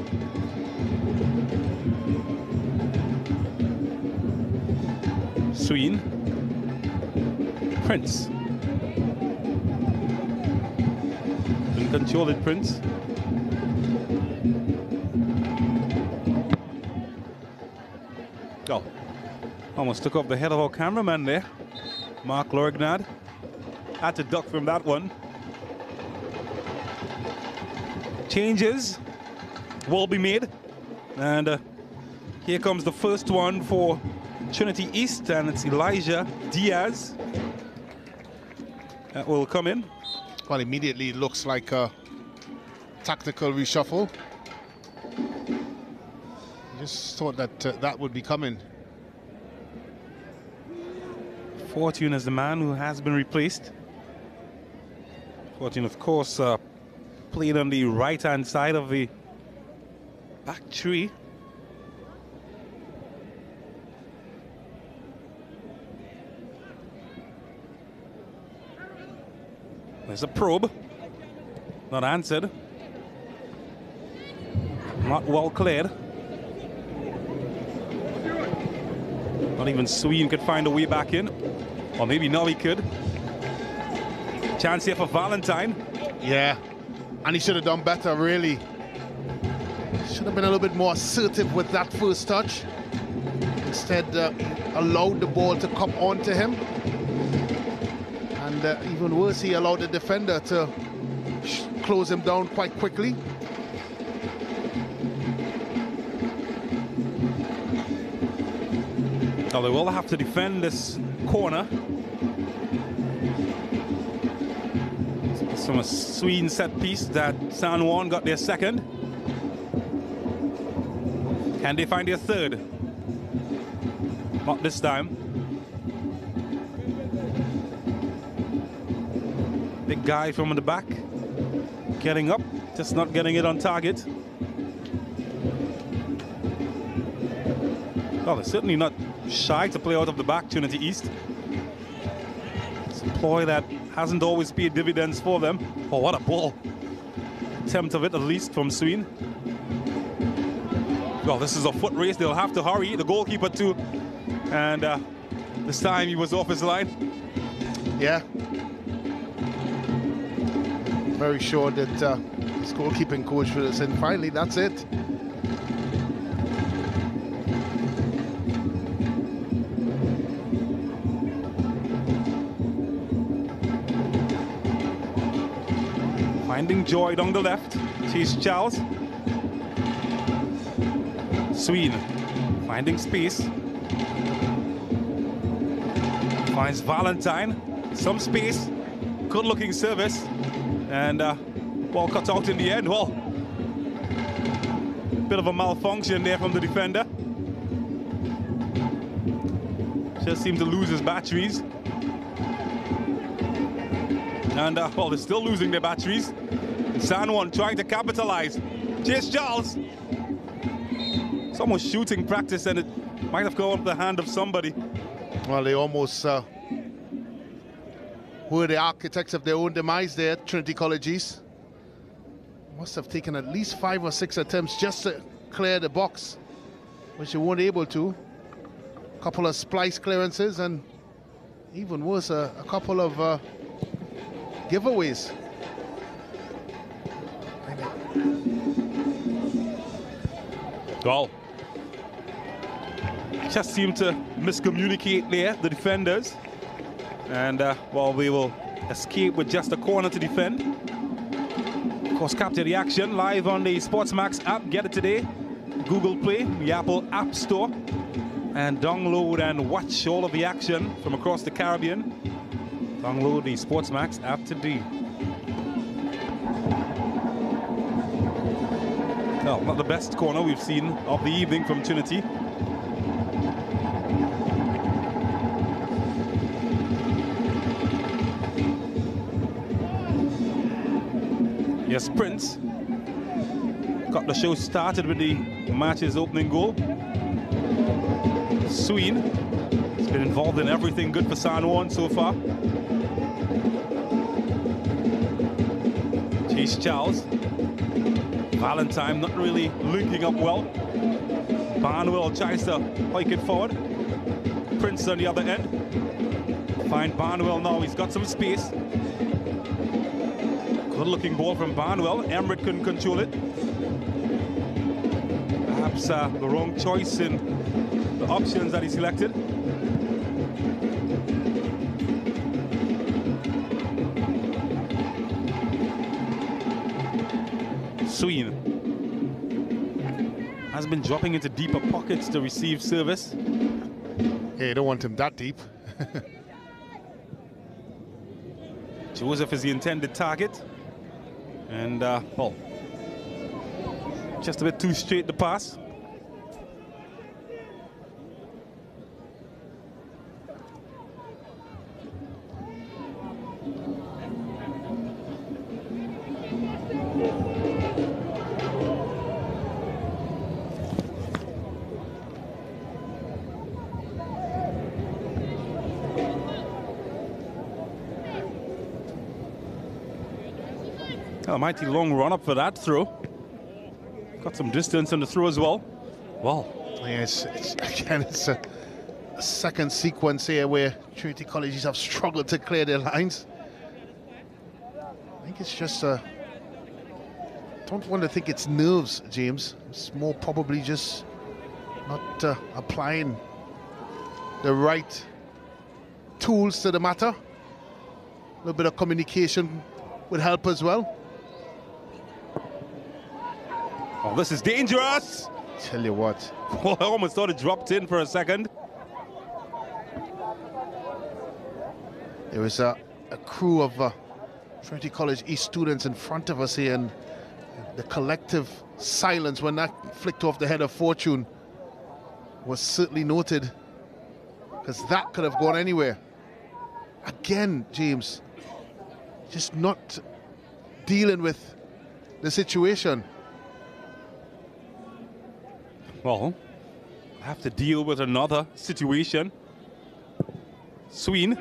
Swede. Prince. Couldn't control it, Prince. Oh, almost took off the head of our cameraman there. Mark Lorgnad. Had to duck from that one. Changes will be made. And here comes the first one for Trinity East, and it's Elijah Diaz that will come in. Well, immediately it looks like a tactical reshuffle. Just thought that that would be coming. Fortune is the man who has been replaced. Fortune, of course, played on the right-hand side of the back three. There's a probe. Not answered. Not well cleared. Not even Sween could find a way back in. Or maybe now he could. Chance here for Valentine. Yeah, and he should have done better, really. Should have been a little bit more assertive with that first touch. Instead, allowed the ball to come onto him. And even worse, he allowed the defender to close him down quite quickly. Now they will have to defend this corner. From a Sween set piece that San Juan got their second. Can they find their third? Not this time. Big guy from the back. Getting up, just not getting it on target. Well, they're certainly not shy to play out of the back, Trinity East. It's a ploy that hasn't always paid dividends for them. Oh, what a ball. Attempt of it, at least, from Sween. Well, this is a foot race. They'll have to hurry. The goalkeeper, too. And this time he was off his line. Yeah. Very sure that his goalkeeping coach would have said, finally, that's it. Finding joy down the left. Chase Charles. Sween finding space. Finds Valentine. Some space. Good looking service. And ball cut out in the end. Well, bit of a malfunction there from the defender. Just seemed to lose his batteries. And well, they're still losing their batteries. San Juan trying to capitalize. Chase Charles. It's almost shooting practice, and it might have gone off the hand of somebody. Well, they almost were the architects of their own demise there, Trinity College East. Must have taken at least 5 or 6 attempts just to clear the box, which they weren't able to. A couple of splice clearances, and even worse, a couple of giveaways. Well, just seemed to miscommunicate there, the defenders. And, well, we will escape with just a corner to defend. Of course, capture the action live on the SportsMax app. Get it today. Google Play, the Apple App Store. And download and watch all of the action from across the Caribbean. Download the SportsMax app today. Well, not the best corner we've seen of the evening from Trinity. Yes, Prince got the show started with the match's opening goal. Sween has been involved in everything good for San Juan so far. Chase Charles. Valentine not really linking up well. Barnwell tries to hike it forward. Prince on the other end. Find Barnwell now, he's got some space. Good looking ball from Barnwell. Emmerich couldn't control it. Perhaps the wrong choice in the options that he selected. Sween has been dropping into deeper pockets to receive service. Yeah, you don't want him that deep. Joseph is the intended target. And, well, just a bit too straight to pass. A mighty long run up for that throw. Got some distance on the throw as well. Wow. Yes, it's a second sequence here where Trinity Colleges have struggled to clear their lines. I think it's just don't want to think it's nerves, James. It's more probably just not applying the right tools to the matter. A little bit of communication would help as well. Oh, this is dangerous. Tell you what. Oh, I almost thought it dropped in for a second. There was a crew of Trinity College East students in front of us here, and the collective silence when that flicked off the head of Fortune was certainly noted, because that could have gone anywhere. Again, James, just not dealing with the situation. Well, I have to deal with another situation. Sween.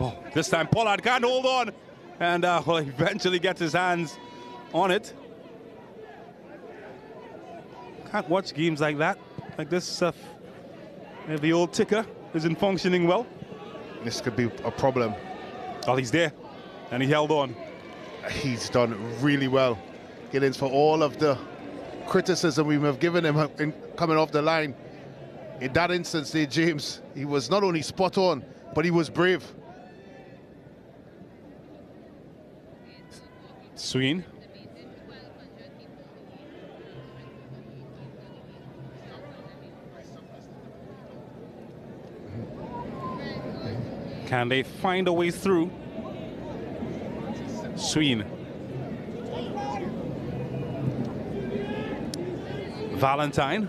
Oh, this time Pollard can't hold on, and will eventually get his hands on it. Can't watch games like that, like this. If the old ticker isn't functioning well. This could be a problem. Oh, he's there, and he held on. He's done really well. Giddens, for all of the criticism we have given him in coming off the line, in that instance there, James, he was not only spot on, but he was brave. Sween. Can they find a way through? Sween. Valentine.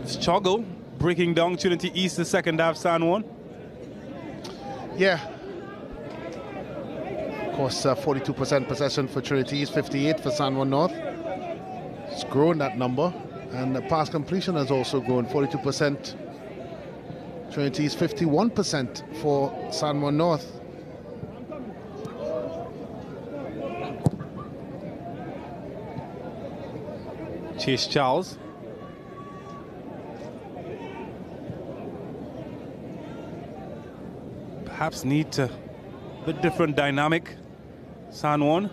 Struggle breaking down Trinity East the second half, San Juan. Yeah. Of course, 42% possession for Trinity East, 58 for San Juan North. It's grown, that number. And the pass completion has also grown, 42%. Trinity East, 51% for San Juan North. Chase Charles. Perhaps need to a bit different dynamic, San Juan,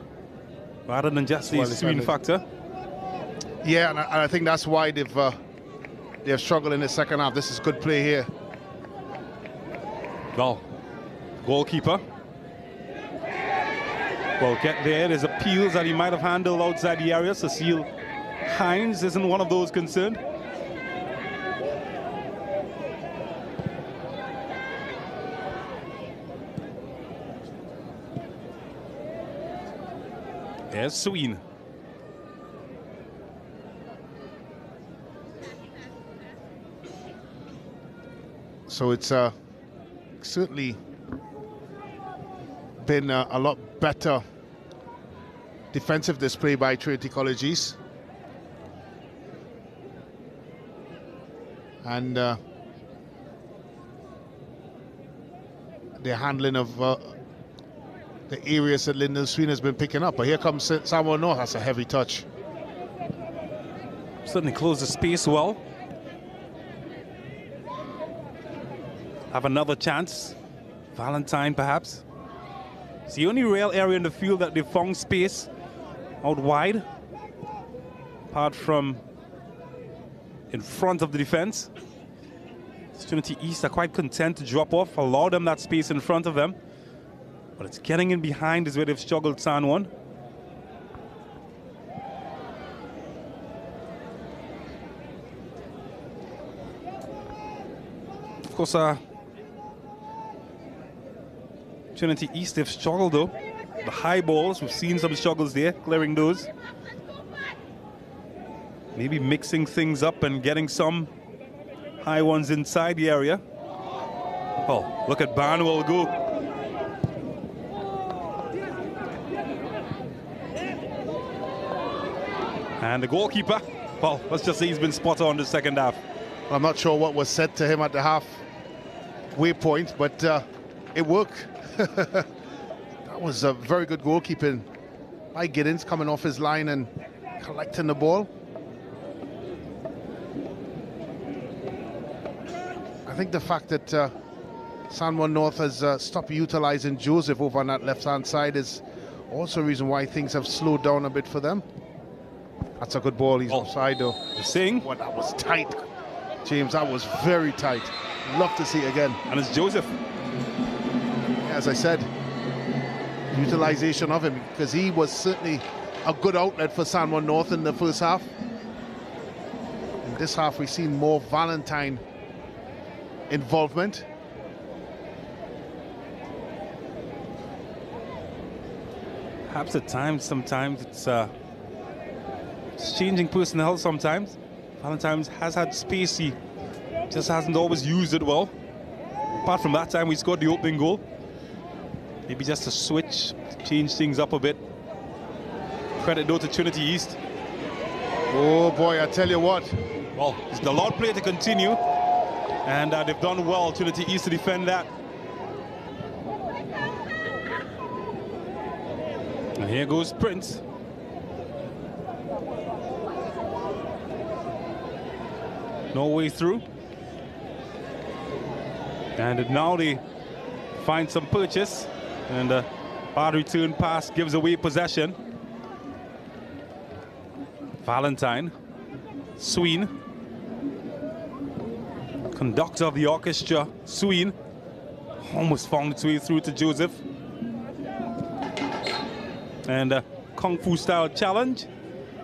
rather than just the swing factor. Yeah, and I think that's why they've struggled in the second half. This is good play here. Well, goalkeeper. Well, get there. There's appeals that he might have handled outside the area. Cecile Hines isn't one of those concerned. There's Sween. So it's certainly been a lot better defensive display by Trinity College East. And their handling of the areas that Lyndon Sween has been picking up. But here comes Samuel North. That's a heavy touch. Certainly close the space well. Have another chance. Valentine, perhaps. It's the only real area in the field that they found space out wide, apart from in front of the defense. Trinity East are quite content to drop off, allow them that space in front of them. But it's getting in behind is where they've struggled, San Juan. Of course, Trinity East have struggled though. The high balls, we've seen some struggles there, clearing those. Maybe mixing things up and getting some high ones inside the area. Oh, look at Barnwell go. And the goalkeeper, well, let's just say he's been spot on the second half. I'm not sure what was said to him at the halfway point, but it worked. That was a very good goalkeeping by Giddens, coming off his line and collecting the ball. I think the fact that San Juan North has stopped utilizing Joseph over on that left-hand side is also a reason why things have slowed down a bit for them. That's a good ball. He's offside though. You're saying? Well, that was tight, James. That was very tight. Love to see it again. And it's Joseph. As I said, utilization of him, because he was certainly a good outlet for San Juan North in the first half. In this half, we've seen more Valentine involvement. Perhaps at times, sometimes it's changing personnel sometimes. Valentine has had space, he just hasn't always used it well. Apart from that time we scored the opening goal. Maybe just a switch, change things up a bit. Credit though to Trinity East. Oh boy, I tell you what. Well, it's the Lord play to continue. And they've done well, Trinity East, to defend that. And here goes Prince. No way through. And now they find some purchase. And a bad return pass gives away possession. Valentine. Sween. Conductor of the orchestra, Sween. Almost found its way through to Joseph. And a Kung Fu style challenge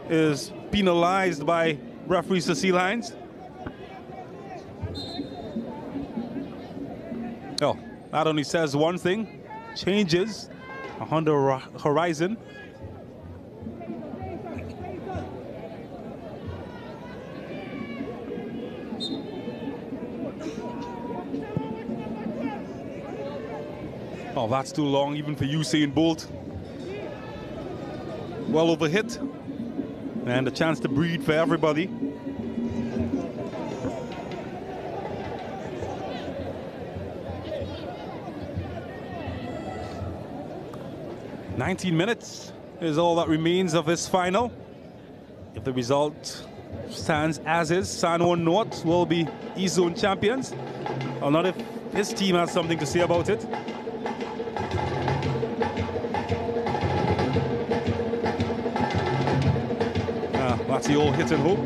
is penalized by referee Cecile Hines. Oh, that only says one thing. Changes on the horizon. Oh, that's too long even for Usain Bolt. Well overhit. And a chance to breathe for everybody. "19 minutes is all that remains of this final. If the result stands as is, San Juan North will be East Zone champions. Or not if his team has something to say about it. That's the old hit and hope.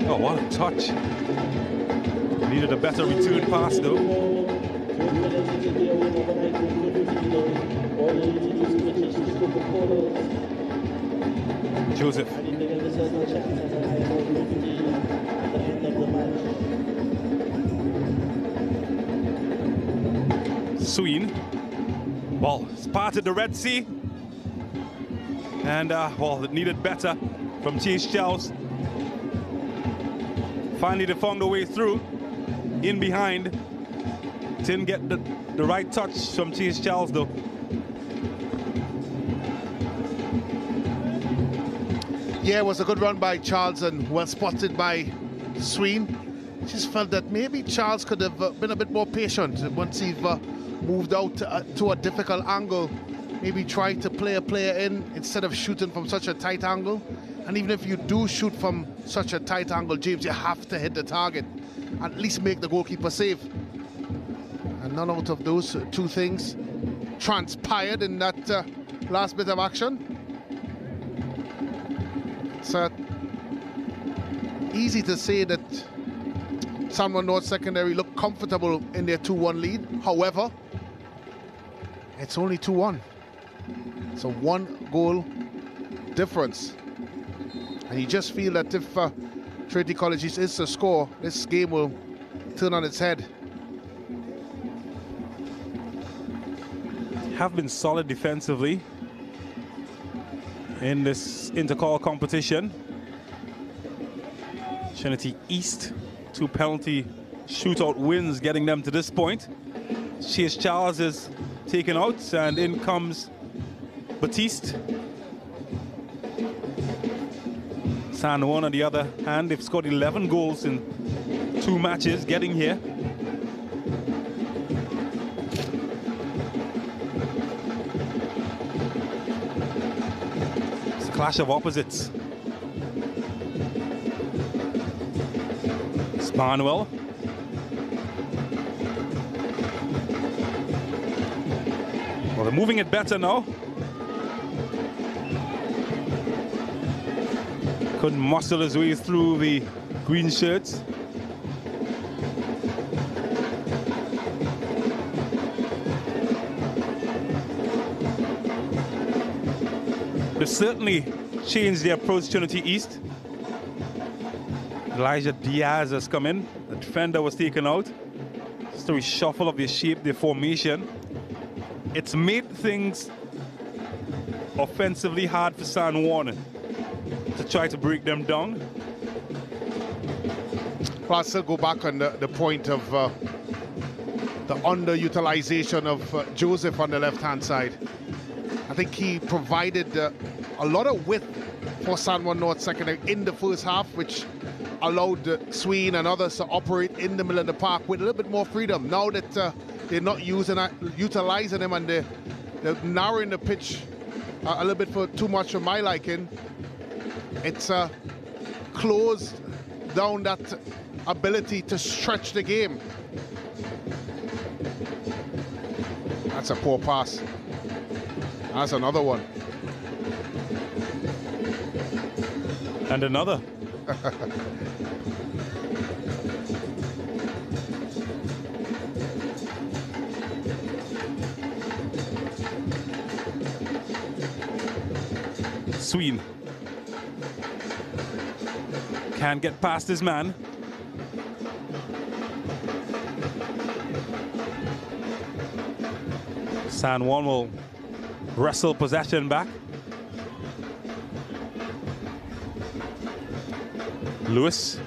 Oh, what a touch. Needed a better return pass though. Joseph. Sween. Well, spotted the Red Sea. And, well, it needed better from Chase Charles. Finally, they found their way through. In behind. Didn't get the right touch from Chase Charles, though. Yeah, it was a good run by Charles and well spotted by Sween. Just felt that maybe Charles could have been a bit more patient once he moved out to a difficult angle. Maybe try to play a player in instead of shooting from such a tight angle. And even if you do shoot from such a tight angle, James, you have to hit the target. At least make the goalkeeper save. And none out of those two things transpired in that last bit of action. It's easy to say that San Juan North Secondary looked comfortable in their 2-1 lead. However, it's only 2-1. It's a 1-goal difference. And you just feel that if Trinity College East is to score, this game will turn on its head. Have been solid defensively in this Intercol competition. Trinity East, 2 penalty shootout wins getting them to this point. Chase Charles is taken out and in comes Batiste. San Juan on the other hand, they've scored 11 goals in 2 matches getting here. It's a clash of opposites. Manuel. Well, they're moving it better now. Couldn't muscle his way through the green shirts. They've certainly changed their approach to Trinity East. Elijah Diaz has come in. The defender was taken out. Just a reshuffle of their shape, their formation. It's made things offensively hard for San Juan to try to break them down. I'll still go back on the point of the underutilization of Joseph on the left-hand side. I think he provided a lot of width for San Juan North secondary in the first half, which allowed Sween and others to operate in the middle of the park with a little bit more freedom. Now that they're not utilizing them and they're narrowing the pitch a little bit for too much for my liking, it's closed down that ability to stretch the game. That's a poor pass. That's another one. And another. Sween can't get past his man. San Juan will wrestle possession back. Lewis.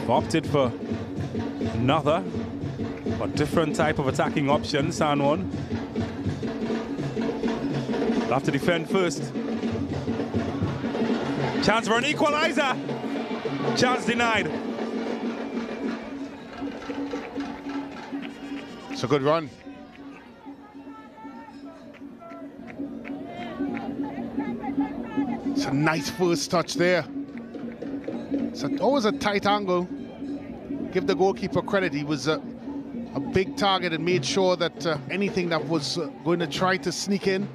Opted for another, a different type of attacking option. San Juan will have to defend first. Chance for an equalizer. Chance denied. It's a good run. It's a nice first touch there. It's always a tight angle. Give the goalkeeper credit. He was a big target and made sure that anything that was going to try to sneak in,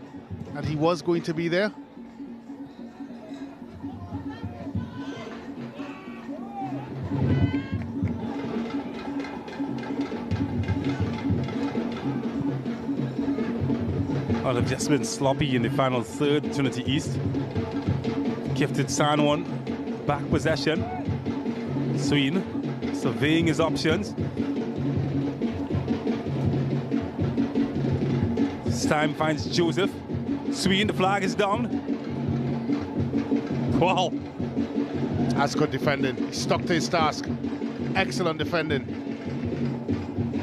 that he was going to be there. Well, they've just been sloppy in the final third. Trinity East gifted San Juan back possession. Sween surveying his options. This time finds Joseph. Sween, the flag is down. Wow. That's good defending. He stuck to his task. Excellent defending.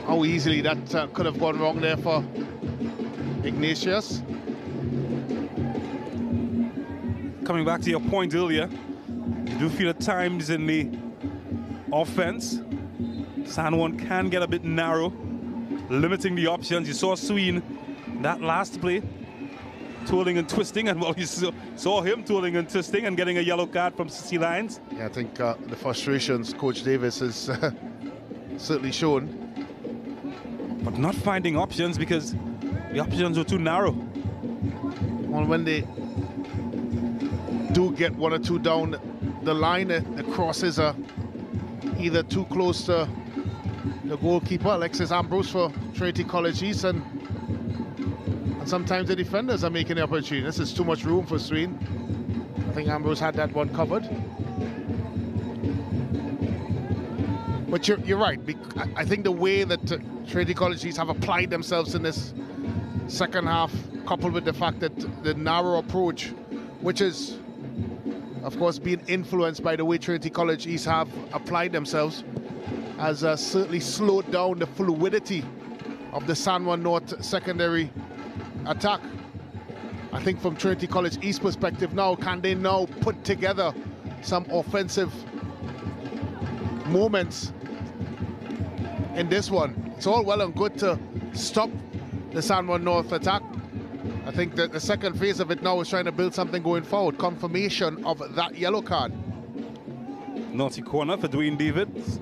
How easily that could have gone wrong there for Ignatius. Coming back to your point earlier, you do feel at times in the offense, San Juan can get a bit narrow, limiting the options. You saw Sween that last play, twirling and twisting, and well, you saw him twirling and twisting and getting a yellow card from CC Lions. Yeah, I think the frustrations Coach Davis has certainly shown. But not finding options because the options were too narrow. Well, when they do get one or two down the line, the crosses are either too close to the goalkeeper, Alexis Ambrose for Trinity College East, and And sometimes the defenders are making the opportunity. This is too much room for Sween. I think Ambrose had that one covered. But you're right. I think the way that Trinity College East have applied themselves in this second half, coupled with the fact that the narrow approach, which is, of course, being influenced by the way Trinity College East have applied themselves, has certainly slowed down the fluidity of the San Juan North secondary attack. I think from Trinity College East perspective now, can they now put together some offensive moments in this one? It's all well and good to stop the San Juan North attack. I think that the second phase of it now is trying to build something going forward. Confirmation of that yellow card. Naughty corner for Dwayne Davids.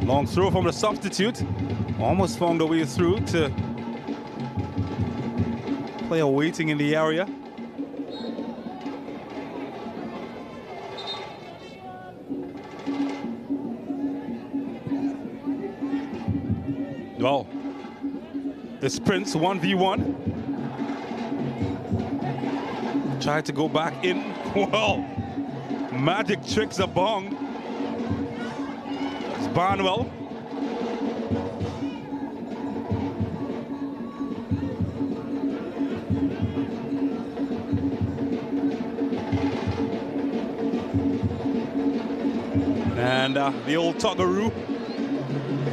Long throw from the substitute. Almost found a way through to player waiting in the area. Well, the sprints 1v1. Tried to go back in. Well, magic tricks a bong. It's Barnwell. And the old Tuggeroo.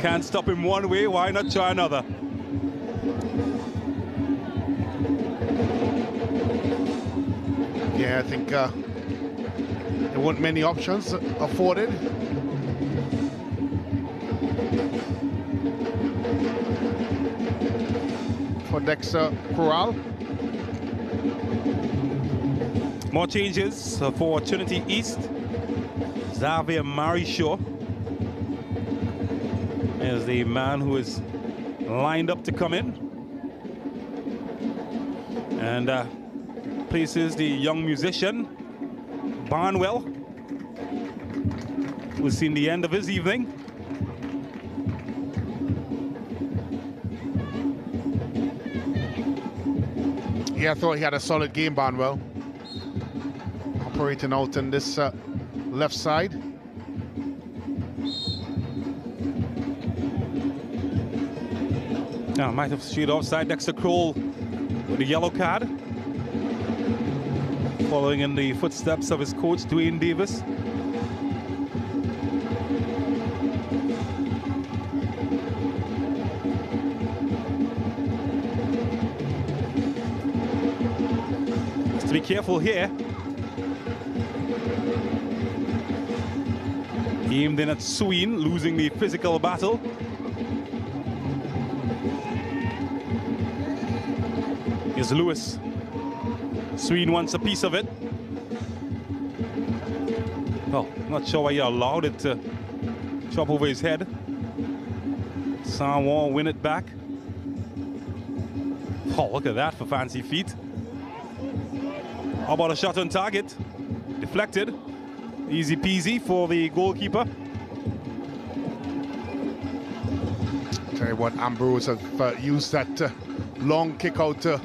Can't stop him one way, why not try another? Yeah, I think there weren't many options afforded. For Dexter Corral. More changes for Trinity East. Xavier Marishaw is the man who is lined up to come in, and places the young musician Barnwell, who's seen the end of his evening. Yeah, I thought he had a solid game, Barnwell. Operating out on this left side. Now, might have shooed offside. Dexter Kroll with the yellow card. Following in the footsteps of his coach, Dwayne Davis. Just to be careful here. Aimed in at Sween, losing the physical battle. Here's Lewis. Sween wants a piece of it. Oh, not sure why he allowed it to chop over his head. San Juan win it back. Oh, look at that for fancy feet. How about a shot on target? Deflected. Easy peasy for the goalkeeper. Tell you what, Ambrose have used that long kick out to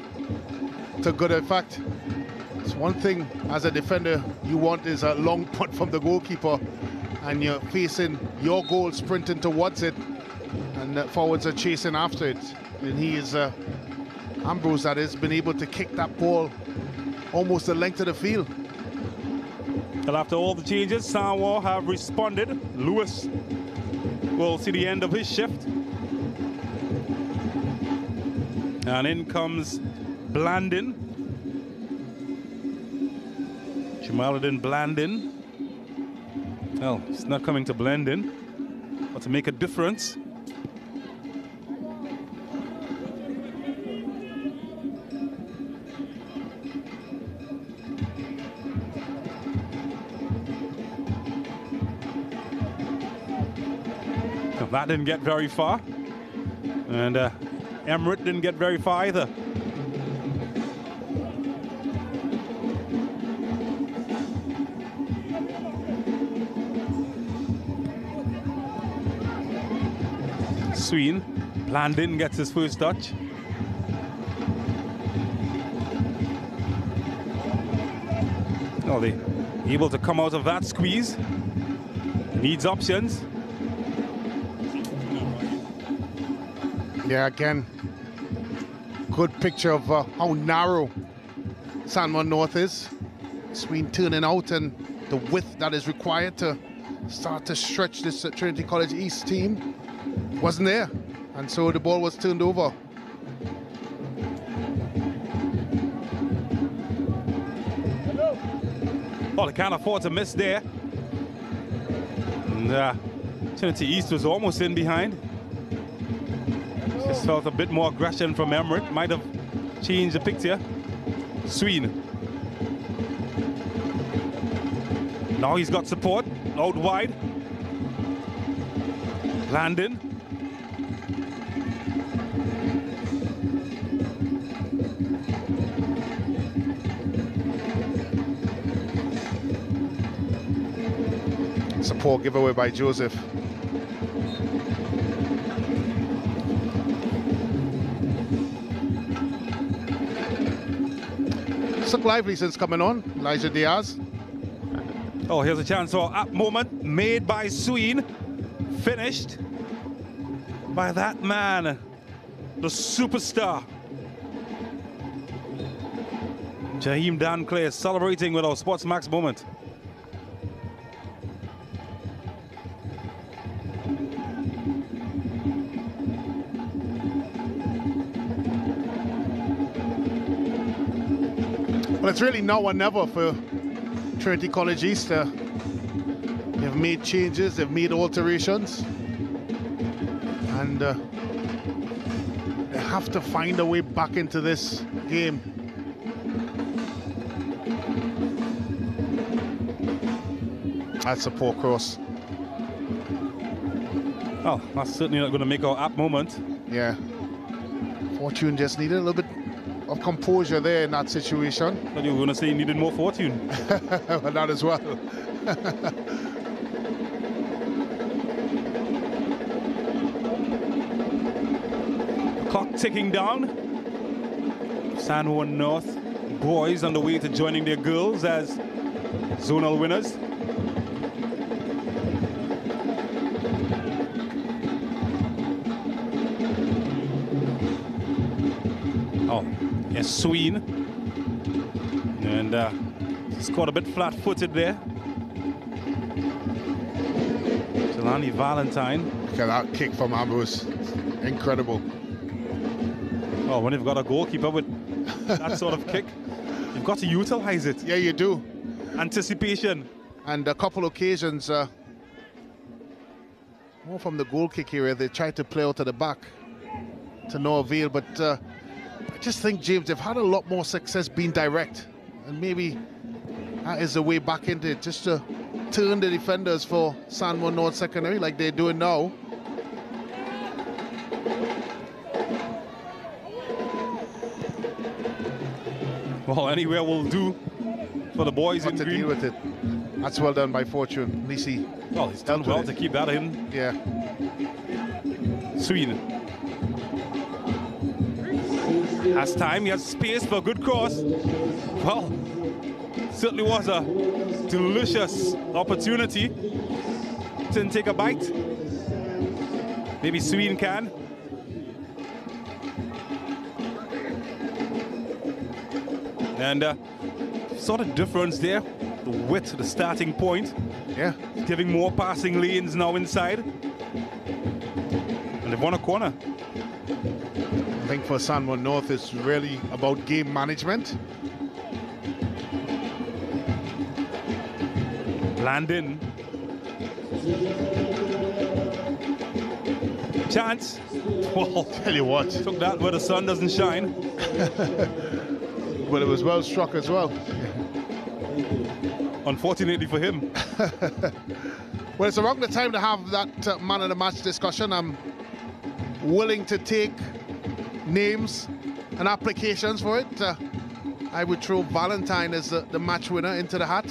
good effect. It's one thing as a defender you want is a long punt from the goalkeeper, and you're facing your goal, sprinting towards it, and forwards are chasing after it. And he is Ambrose, that has been able to kick that ball almost the length of the field. Well, after all the changes, San Juan have responded. Lewis will see the end of his shift. And in comes Blandin. Jamaluddin Blandin. Well, it's not coming to blend in, but to make a difference. That didn't get very far, and Emmerich didn't get very far either. Sween. Blandin gets his first touch. Oh, they able to come out of that squeeze. Needs options. Yeah, again, good picture of how narrow San Juan North is. Sween turning out and the width that is required to start to stretch this Trinity College East team wasn't there. And so the ball was turned over. Well, they can't afford to miss there. And Trinity East was almost in behind. Just felt a bit more aggression from Emmerich. Might have changed the picture. Sween. Now he's got support out wide. Landon. Support giveaway by Joseph. It's looked lively since coming on, Elijah Diaz. Oh, here's a chance for up moment made by Sween. Finished by that man, the superstar. Jaheim Dan Clay celebrating with our SportsMax moment. Well, it's really now or never for Trinity College East. They've made changes, they've made alterations, and they have to find a way back into this game. That's a poor cross. Oh, that's certainly not going to make our app moment. Yeah. Fortune just needed a little bit of composure there in that situation. But you were going to say you needed more Fortune. Well, that as well. Clock ticking down. San Juan North boys on the way to joining their girls as zonal winners. Oh, yes, Sween. And scored a bit flat-footed there. Jelani Valentine. Look at that kick from Ambrose. Incredible. Oh, when you've got a goalkeeper with that sort of kick, you've got to utilize it. Yeah, you do. Anticipation. And a couple occasions, more from the goal kick area, they tried to play out to the back to no avail. But I just think, James, they've had a lot more success being direct. And maybe that is the way back into it, just to turn the defenders for San Juan North Secondary like they're doing now. Well, anywhere will do for the boys in to green. Deal with it. That's well done by Fortune. At least he well, he's done well to keep that in. Yeah. Sweden has time. He has space for a good cross. Well, certainly was a delicious opportunity. Didn't take a bite. Maybe Sweden can. And sort of difference there, the width, the starting point. Yeah. Giving more passing lanes now inside. And they've won a corner. I think for San Juan North, it's really about game management. Landon. Chance. Well, tell you what. Took that where the sun doesn't shine. But it was well struck as well. Unfortunately for him. Well, it's around the time to have that man of the match discussion. I'm willing to take names and applications for it. I would throw Valentine as the match winner into the hat.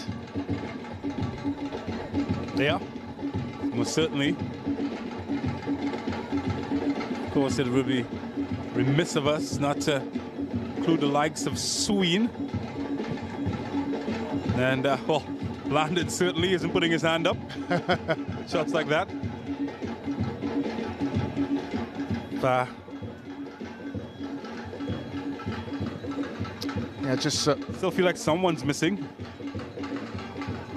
Yeah, most certainly. Of course, it would be remiss of us not to include the likes of Sween. And, well, Landon certainly isn't putting his hand up. Shots like that. Yeah, just still feel like someone's missing.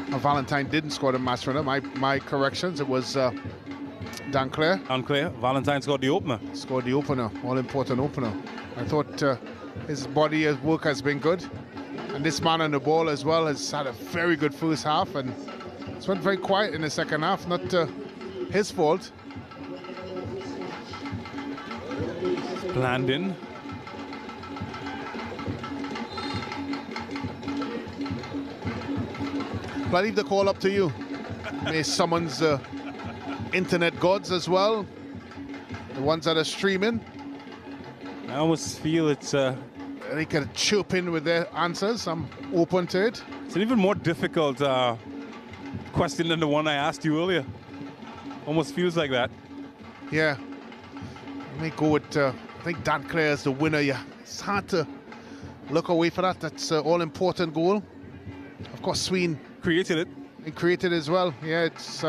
Valentine didn't score the match winner. My corrections, it was Danclair. Danclair. Valentine scored the opener. Scored the opener, all-important opener. I thought his body of work has been good. And this man on the ball as well has had a very good first half, and it's went very quiet in the second half. Not his fault. Landon. I'll leave the call up to you. May summons internet gods as well, the ones that are streaming. I almost feel it's they can chirp in with their answers. I'm open to it. It's an even more difficult question than the one I asked you earlier. Almost feels like that. Yeah. Let me go with, I think Danclair is the winner. Yeah, it's hard to look away for that. That's an all-important goal. Of course, Sween created it. And created as well. Yeah, it's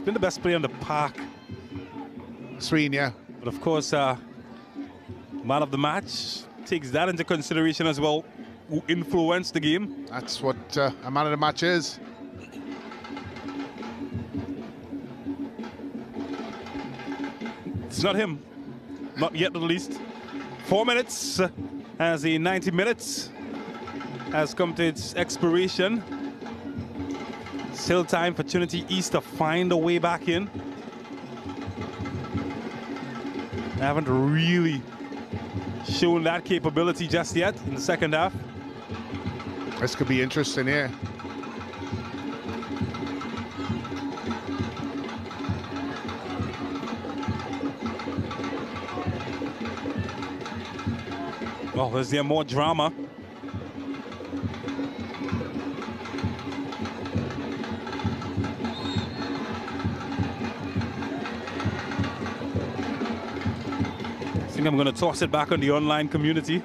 been the best player in the park. Sween, yeah. But of course, man of the match takes that into consideration as well, who influenced the game. That's what a man of the match is. It's not him, not yet at least. 4 minutes as the 90 minutes has come to its expiration. Still time for Trinity East to find a way back in. They haven't really shown that capability just yet in the second half. This could be interesting here. Well, is there more drama? I think I'm going to toss it back on the online community.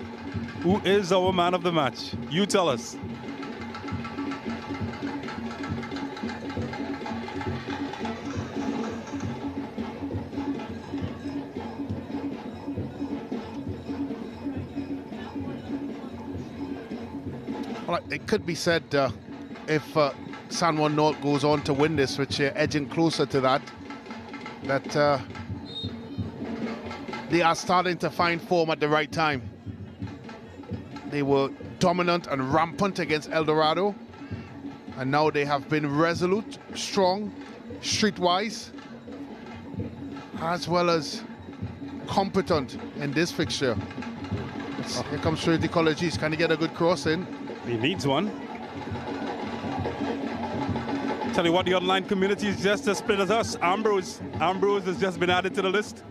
Who is our man of the match? You tell us. Well, it could be said if San Juan North goes on to win this, which they're edging closer to that, that they are starting to find form at the right time. They were dominant and rampant against El Dorado, and now they have been resolute, strong, streetwise, as well as competent in this fixture. Here comes Trinity College East. Can he get a good cross in? He needs one. Tell you what, the online community is just as split as us. Ambrose has just been added to the list.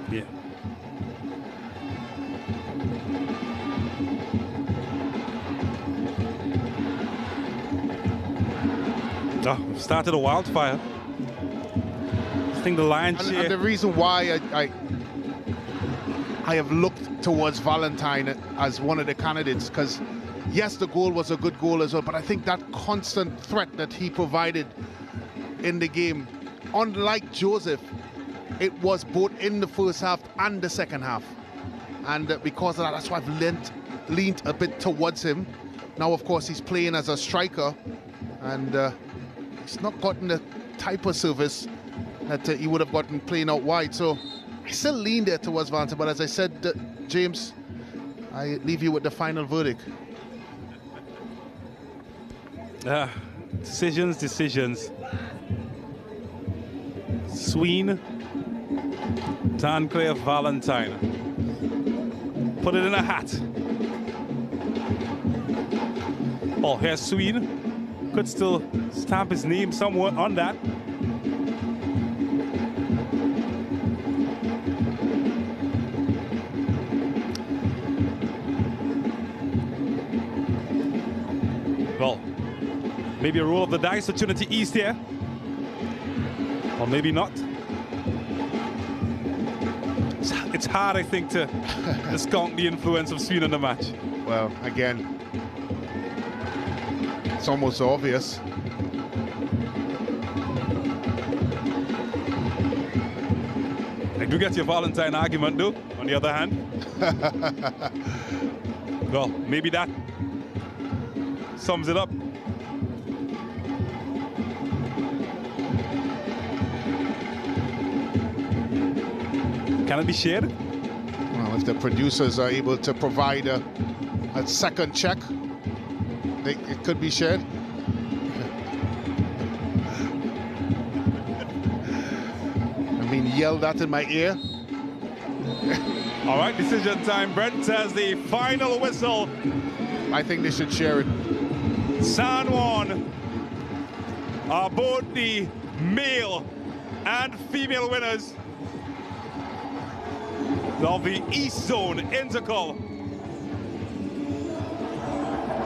Yeah. Oh, started a wildfire. I think the lion's share. And the reason why I have looked towards Valentine as one of the candidates, because yes, the goal was a good goal as well, but I think that constant threat that he provided in the game, unlike Joseph, it was both in the first half and the second half. And because of that, that's why I've leaned a bit towards him. Now, of course, he's playing as a striker, and he's not gotten the type of service that he would have gotten playing out wide. So I still lean there towards Valentine, but as I said, James, I leave you with the final verdict. Decisions. Sween, Danclair, Valentine. Put it in a hat. Oh, here's Sween. Could still stamp his name somewhere on that. Maybe a roll of the dice for Trinity East here. Or maybe not. It's hard, I think, to discount the influence of Sweden in the match. Well, again, it's almost obvious. I do get your Valentine argument, though, on the other hand. Well, maybe that sums it up. Can it be shared? Well, if the producers are able to provide a second check, it could be shared. I mean, yelled at in my ear. All right, decision time. Brent says the final whistle. I think they should share it. San Juan are both the male and female winners of the East Zone Intercol.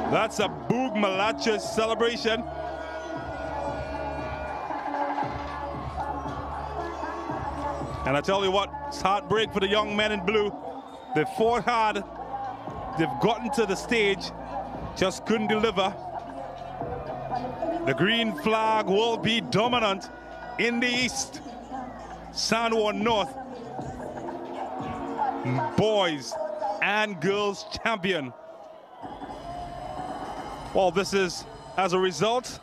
That's a Boog Malaches celebration. And I tell you what, it's heartbreak for the young men in blue. They fought hard. They've gotten to the stage, just couldn't deliver. The green flag will be dominant in the East. San Juan North, boys and girls champion. Well, this is as a result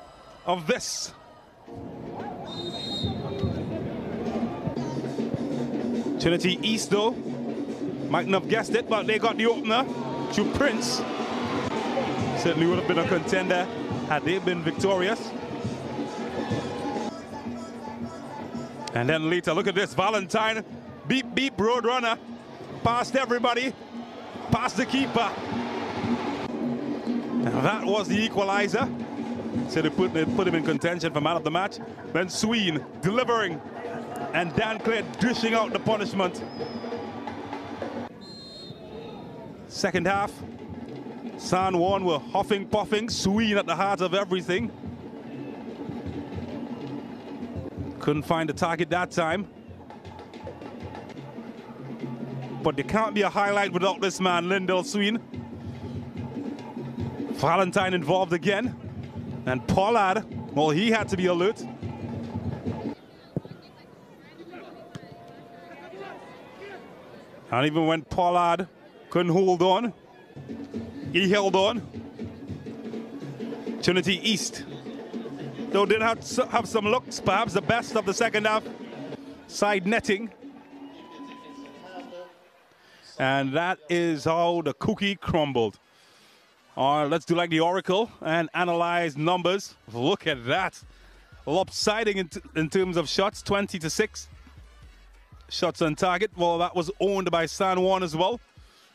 of this. Trinity East, though, mightn't have guessed it, but they got the opener through Prince. Certainly would have been a contender had they been victorious. And then later, look at this, Valentine, beep, beep, Roadrunner, past everybody, past the keeper. Now that was the equalizer. So they put him in contention for man of the match. Then Sween delivering, and Dan Clare dishing out the punishment. Second half, San Juan were huffing, puffing, Sween at the heart of everything. Couldn't find the target that time. But there can't be a highlight without this man, Lyndell Sween. Valentine involved again. And Pollard, well, he had to be alert. And even when Pollard couldn't hold on, he held on. Trinity East, though, did have some looks, perhaps the best of the second half. Side netting. And that is how the cookie crumbled. All right, let's do like the Oracle and analyze numbers. Look at that. Lopsiding in terms of shots, 20-6. Shots on target, well, that was owned by San Juan as well.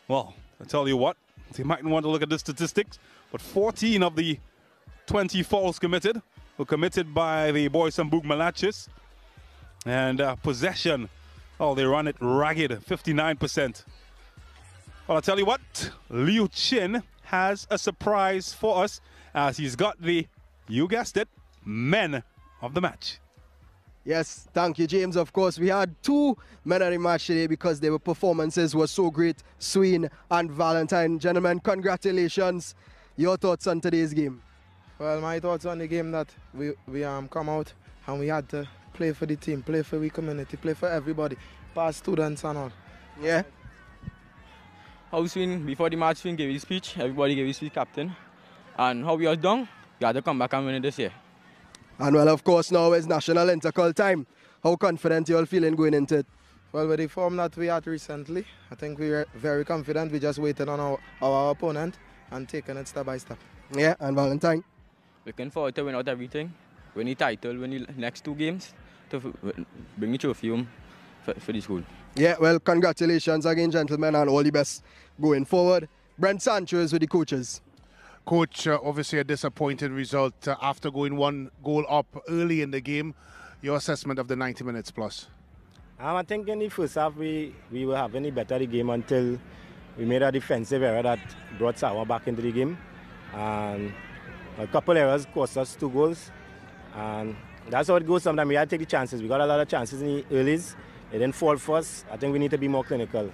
Well, I tell you what, you might want to look at the statistics, but 14 of the 20 fouls committed were committed by the boys from Boog Malaches. And possession, oh, they run it ragged, 59%. Well, I tell you what, Liu Chin has a surprise for us as he's got the, you guessed it, men of the match. Yes, thank you, James. Of course, we had two men of the match today because their performances were so great. Sween and Valentine. Gentlemen, congratulations. Your thoughts on today's game? Well, my thoughts on the game that we come out and we had to play for the team, play for the community, play for everybody, past students and all. Yeah. How Sween, before the match, Sween gave his speech, everybody gave his speech, captain. And how we are done, we had to come back and win it this year. And well, of course, now is National Intercol time. How confident you all feeling going into it? Well, with the form that we had recently, I think we are very confident. We just waited on our opponent and taking it step by step. Yeah, and Valentine? Looking forward to win out everything. Win the title, win the next two games, to bring the trophy home for the school. Yeah, well, congratulations again, gentlemen, and all the best going forward. Brent Sancho is with the coaches. Coach, obviously a disappointing result after going one goal up early in the game. Your assessment of the 90 minutes plus? I think in the first half we were having a better game until we made a defensive error that brought Sawa back into the game. And A couple errors cost us 2 goals. And that's how it goes sometimes. We had to take the chances. We got a lot of chances in the earlies. It didn't fall for us. I think we need to be more clinical.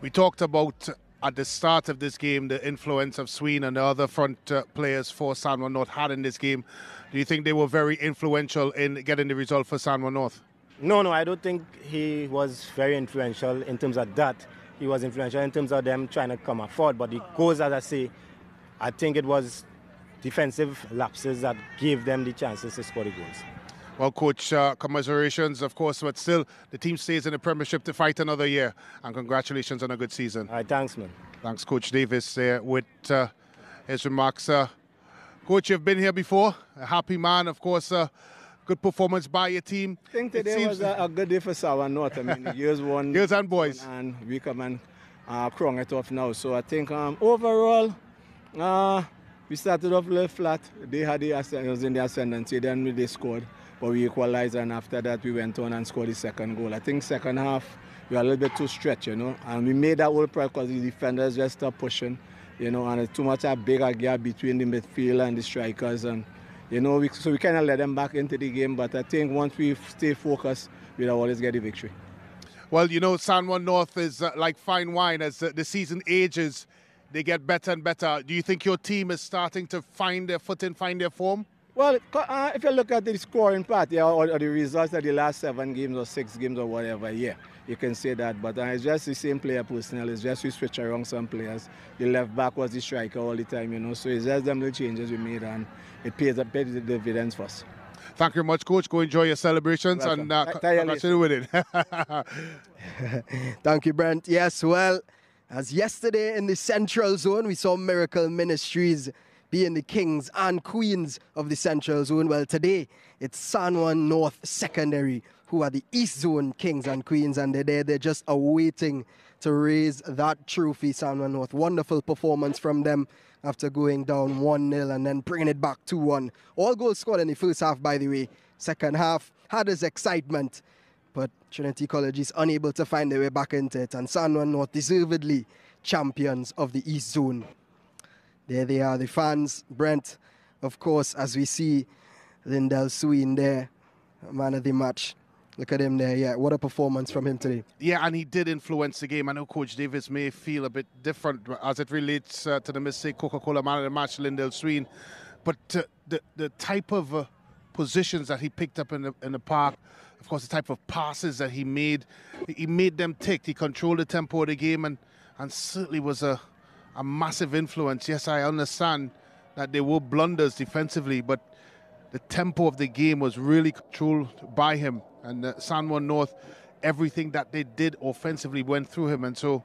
We talked about at the start of this game the influence of Sween and the other front players for San Juan North had in this game. Do you think they were very influential in getting the result for San Juan North? No, I don't think he was very influential in terms of that. He was influential in terms of them trying to come forward. But the goals, as I say, I think it was defensive lapses that gave them the chances to score the goals. Well, Coach, commiserations, of course, but still, the team stays in the Premiership to fight another year. And congratulations on a good season. All right, thanks, man. Thanks, Coach Davis, there with his remarks. Coach, you've been here before. A happy man, of course. Good performance by your team. I think today was a good day for San Juan North. I mean, the girls won. Girls and boys. And we come and crown it off now. So I think overall, we started off a little flat. They had the in the ascendancy, then they scored. But we equalized, and after that we went on and scored the second goal. I think second half we were a little bit too stretched, and we made that whole problem because the defenders just stopped pushing, and it's too much a bigger gap between the midfield and the strikers, and so we kind of let them back into the game. But I think once we stay focused, we'll always get the victory. Well, San Juan North is like fine wine. As the season ages, they get better and better. Do you think your team is starting to find their footing, find their form? Well, if you look at the scoring part, or the results of the last 7 games or 6 games or whatever, yeah, you can say that. But it's just the same player personnel. It's just we switch around some players. The left back was the striker all the time, So it's just them little changes we made, and it pays the dividends for us. Thank you very much, Coach. Go enjoy your celebrations. Welcome. And congratulations with it. Thank you, Brent. Yes, well, as yesterday in the Central Zone, we saw Miracle Ministries being the kings and queens of the Central Zone. Well, today it's San Juan North Secondary who are the East Zone kings and queens, and they're there. They're just awaiting to raise that trophy. San Juan North, wonderful performance from them after going down 1-0 and then bringing it back 2-1. All goals scored in the first half, by the way. Second half had its excitement, but Trinity College is unable to find their way back into it, and San Juan North deservedly champions of the East Zone. There they are, the fans. Brent, of course, as we see Lindell Sween there, man of the match. Look at him there. Yeah, what a performance from him today. Yeah, and he did influence the game. I know Coach Davis may feel a bit different as it relates to the mistake Coca-Cola man of the match, Lindell Sween. But the type of positions that he picked up in the park, of course, the type of passes that he made them tick. He controlled the tempo of the game and certainly was a massive influence. Yes, I understand that there were blunders defensively, but the tempo of the game was really controlled by him. And San Juan North, everything that they did offensively went through him. And so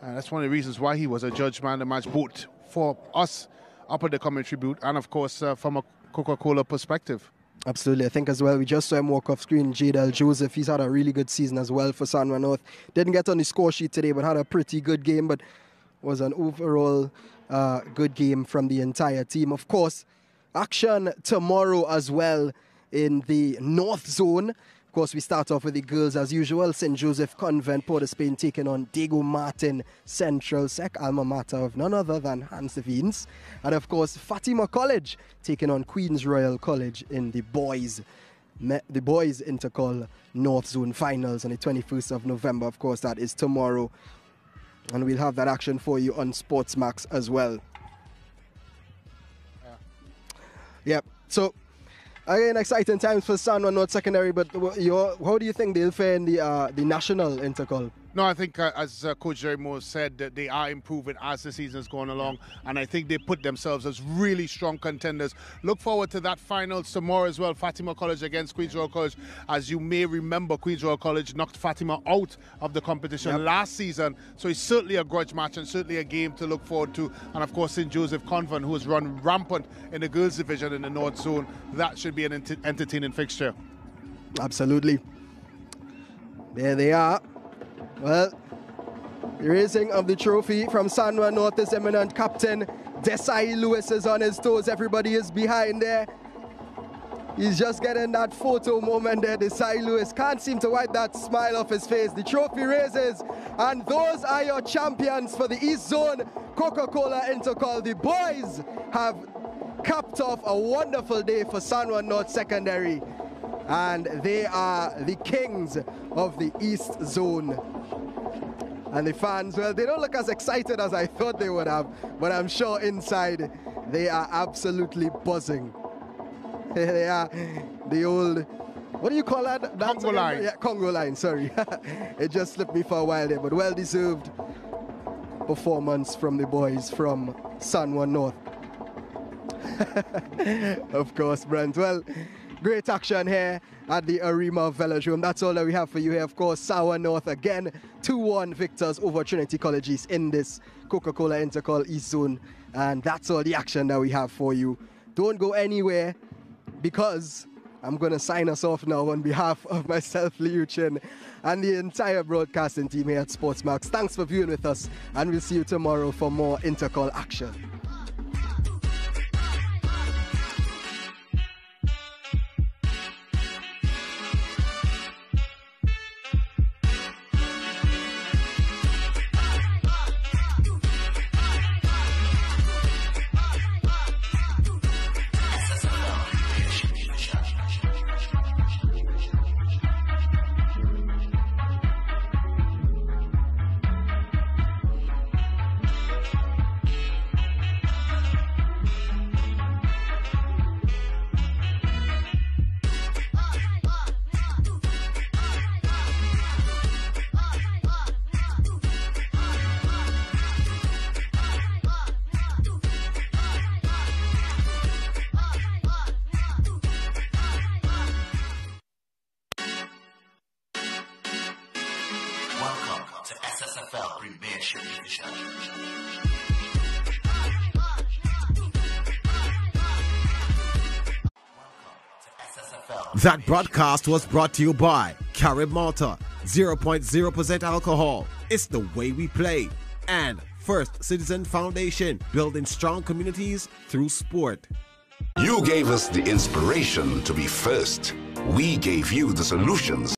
that's one of the reasons why he was a judge man of the match, both for us up at the commentary booth and, of course, from a Coca-Cola perspective. Absolutely. I think as well, we just saw him walk off screen, Jadel Joseph. He's had a really good season as well for San Juan North. Didn't get on the score sheet today, but had a pretty good game. But was an overall good game from the entire team. Of course, action tomorrow as well in the North Zone. Of course, we start off with the girls as usual. St. Joseph Convent, Port of Spain, taking on Diego Martin Central Sec, alma mater of none other than Hans Veens. And of course, Fatima College taking on Queen's Royal College in the boys Intercol North Zone finals on the 21st of November. Of course, that is tomorrow. And we'll have that action for you on SportsMax as well. Yep. So, again, exciting times for San Juan North Secondary, but how do you think they'll fare in the national Intercol? No, I think as Coach Jerry Moore said, that they are improving as the season is going along, and I think they put themselves as really strong contenders. Look forward to that finals tomorrow as well, Fatima College against Queen's Royal College. As you may remember, Queen's Royal College knocked Fatima out of the competition last season, so it's certainly a grudge match and certainly a game to look forward to. And of course, St. Joseph Convent, who has run rampant in the girls division in the North Zone, that should be an entertaining fixture. Absolutely. There they are. Well, the raising of the trophy from San Juan North is eminent. Captain Desai Lewis is on his toes. Everybody is behind there. He's just getting that photo moment there. Desai Lewis can't seem to wipe that smile off his face. The trophy raises, and those are your champions for the East Zone Coca-Cola Intercol. The boys have capped off a wonderful day for San Juan North Secondary, and they are the kings of the East Zone. And the fans, well, they don't look as excited as I thought they would have, but I'm sure inside they are absolutely buzzing. They are the old, what do you call that? Congo line. Yeah, Congo line, sorry. It just slipped me for a while there, but well-deserved performance from the boys from San Juan North. Of course, Brent. Well, great action here at the Arima Velodrome. That's all that we have for you here. Of course, San Juan North again, 2-1 victors over Trinity College East in this Coca-Cola Intercol East Zone. And that's all the action that we have for you. Don't go anywhere, because I'm going to sign us off now on behalf of myself, Liu Chin, and the entire broadcasting team here at SportsMax. Thanks for viewing with us, and we'll see you tomorrow for more Intercol action. That broadcast was brought to you by Carib Malta, 0.0% alcohol. It's the way we play. And First Citizen Foundation, building strong communities through sport. You gave us the inspiration to be first. We gave you the solutions.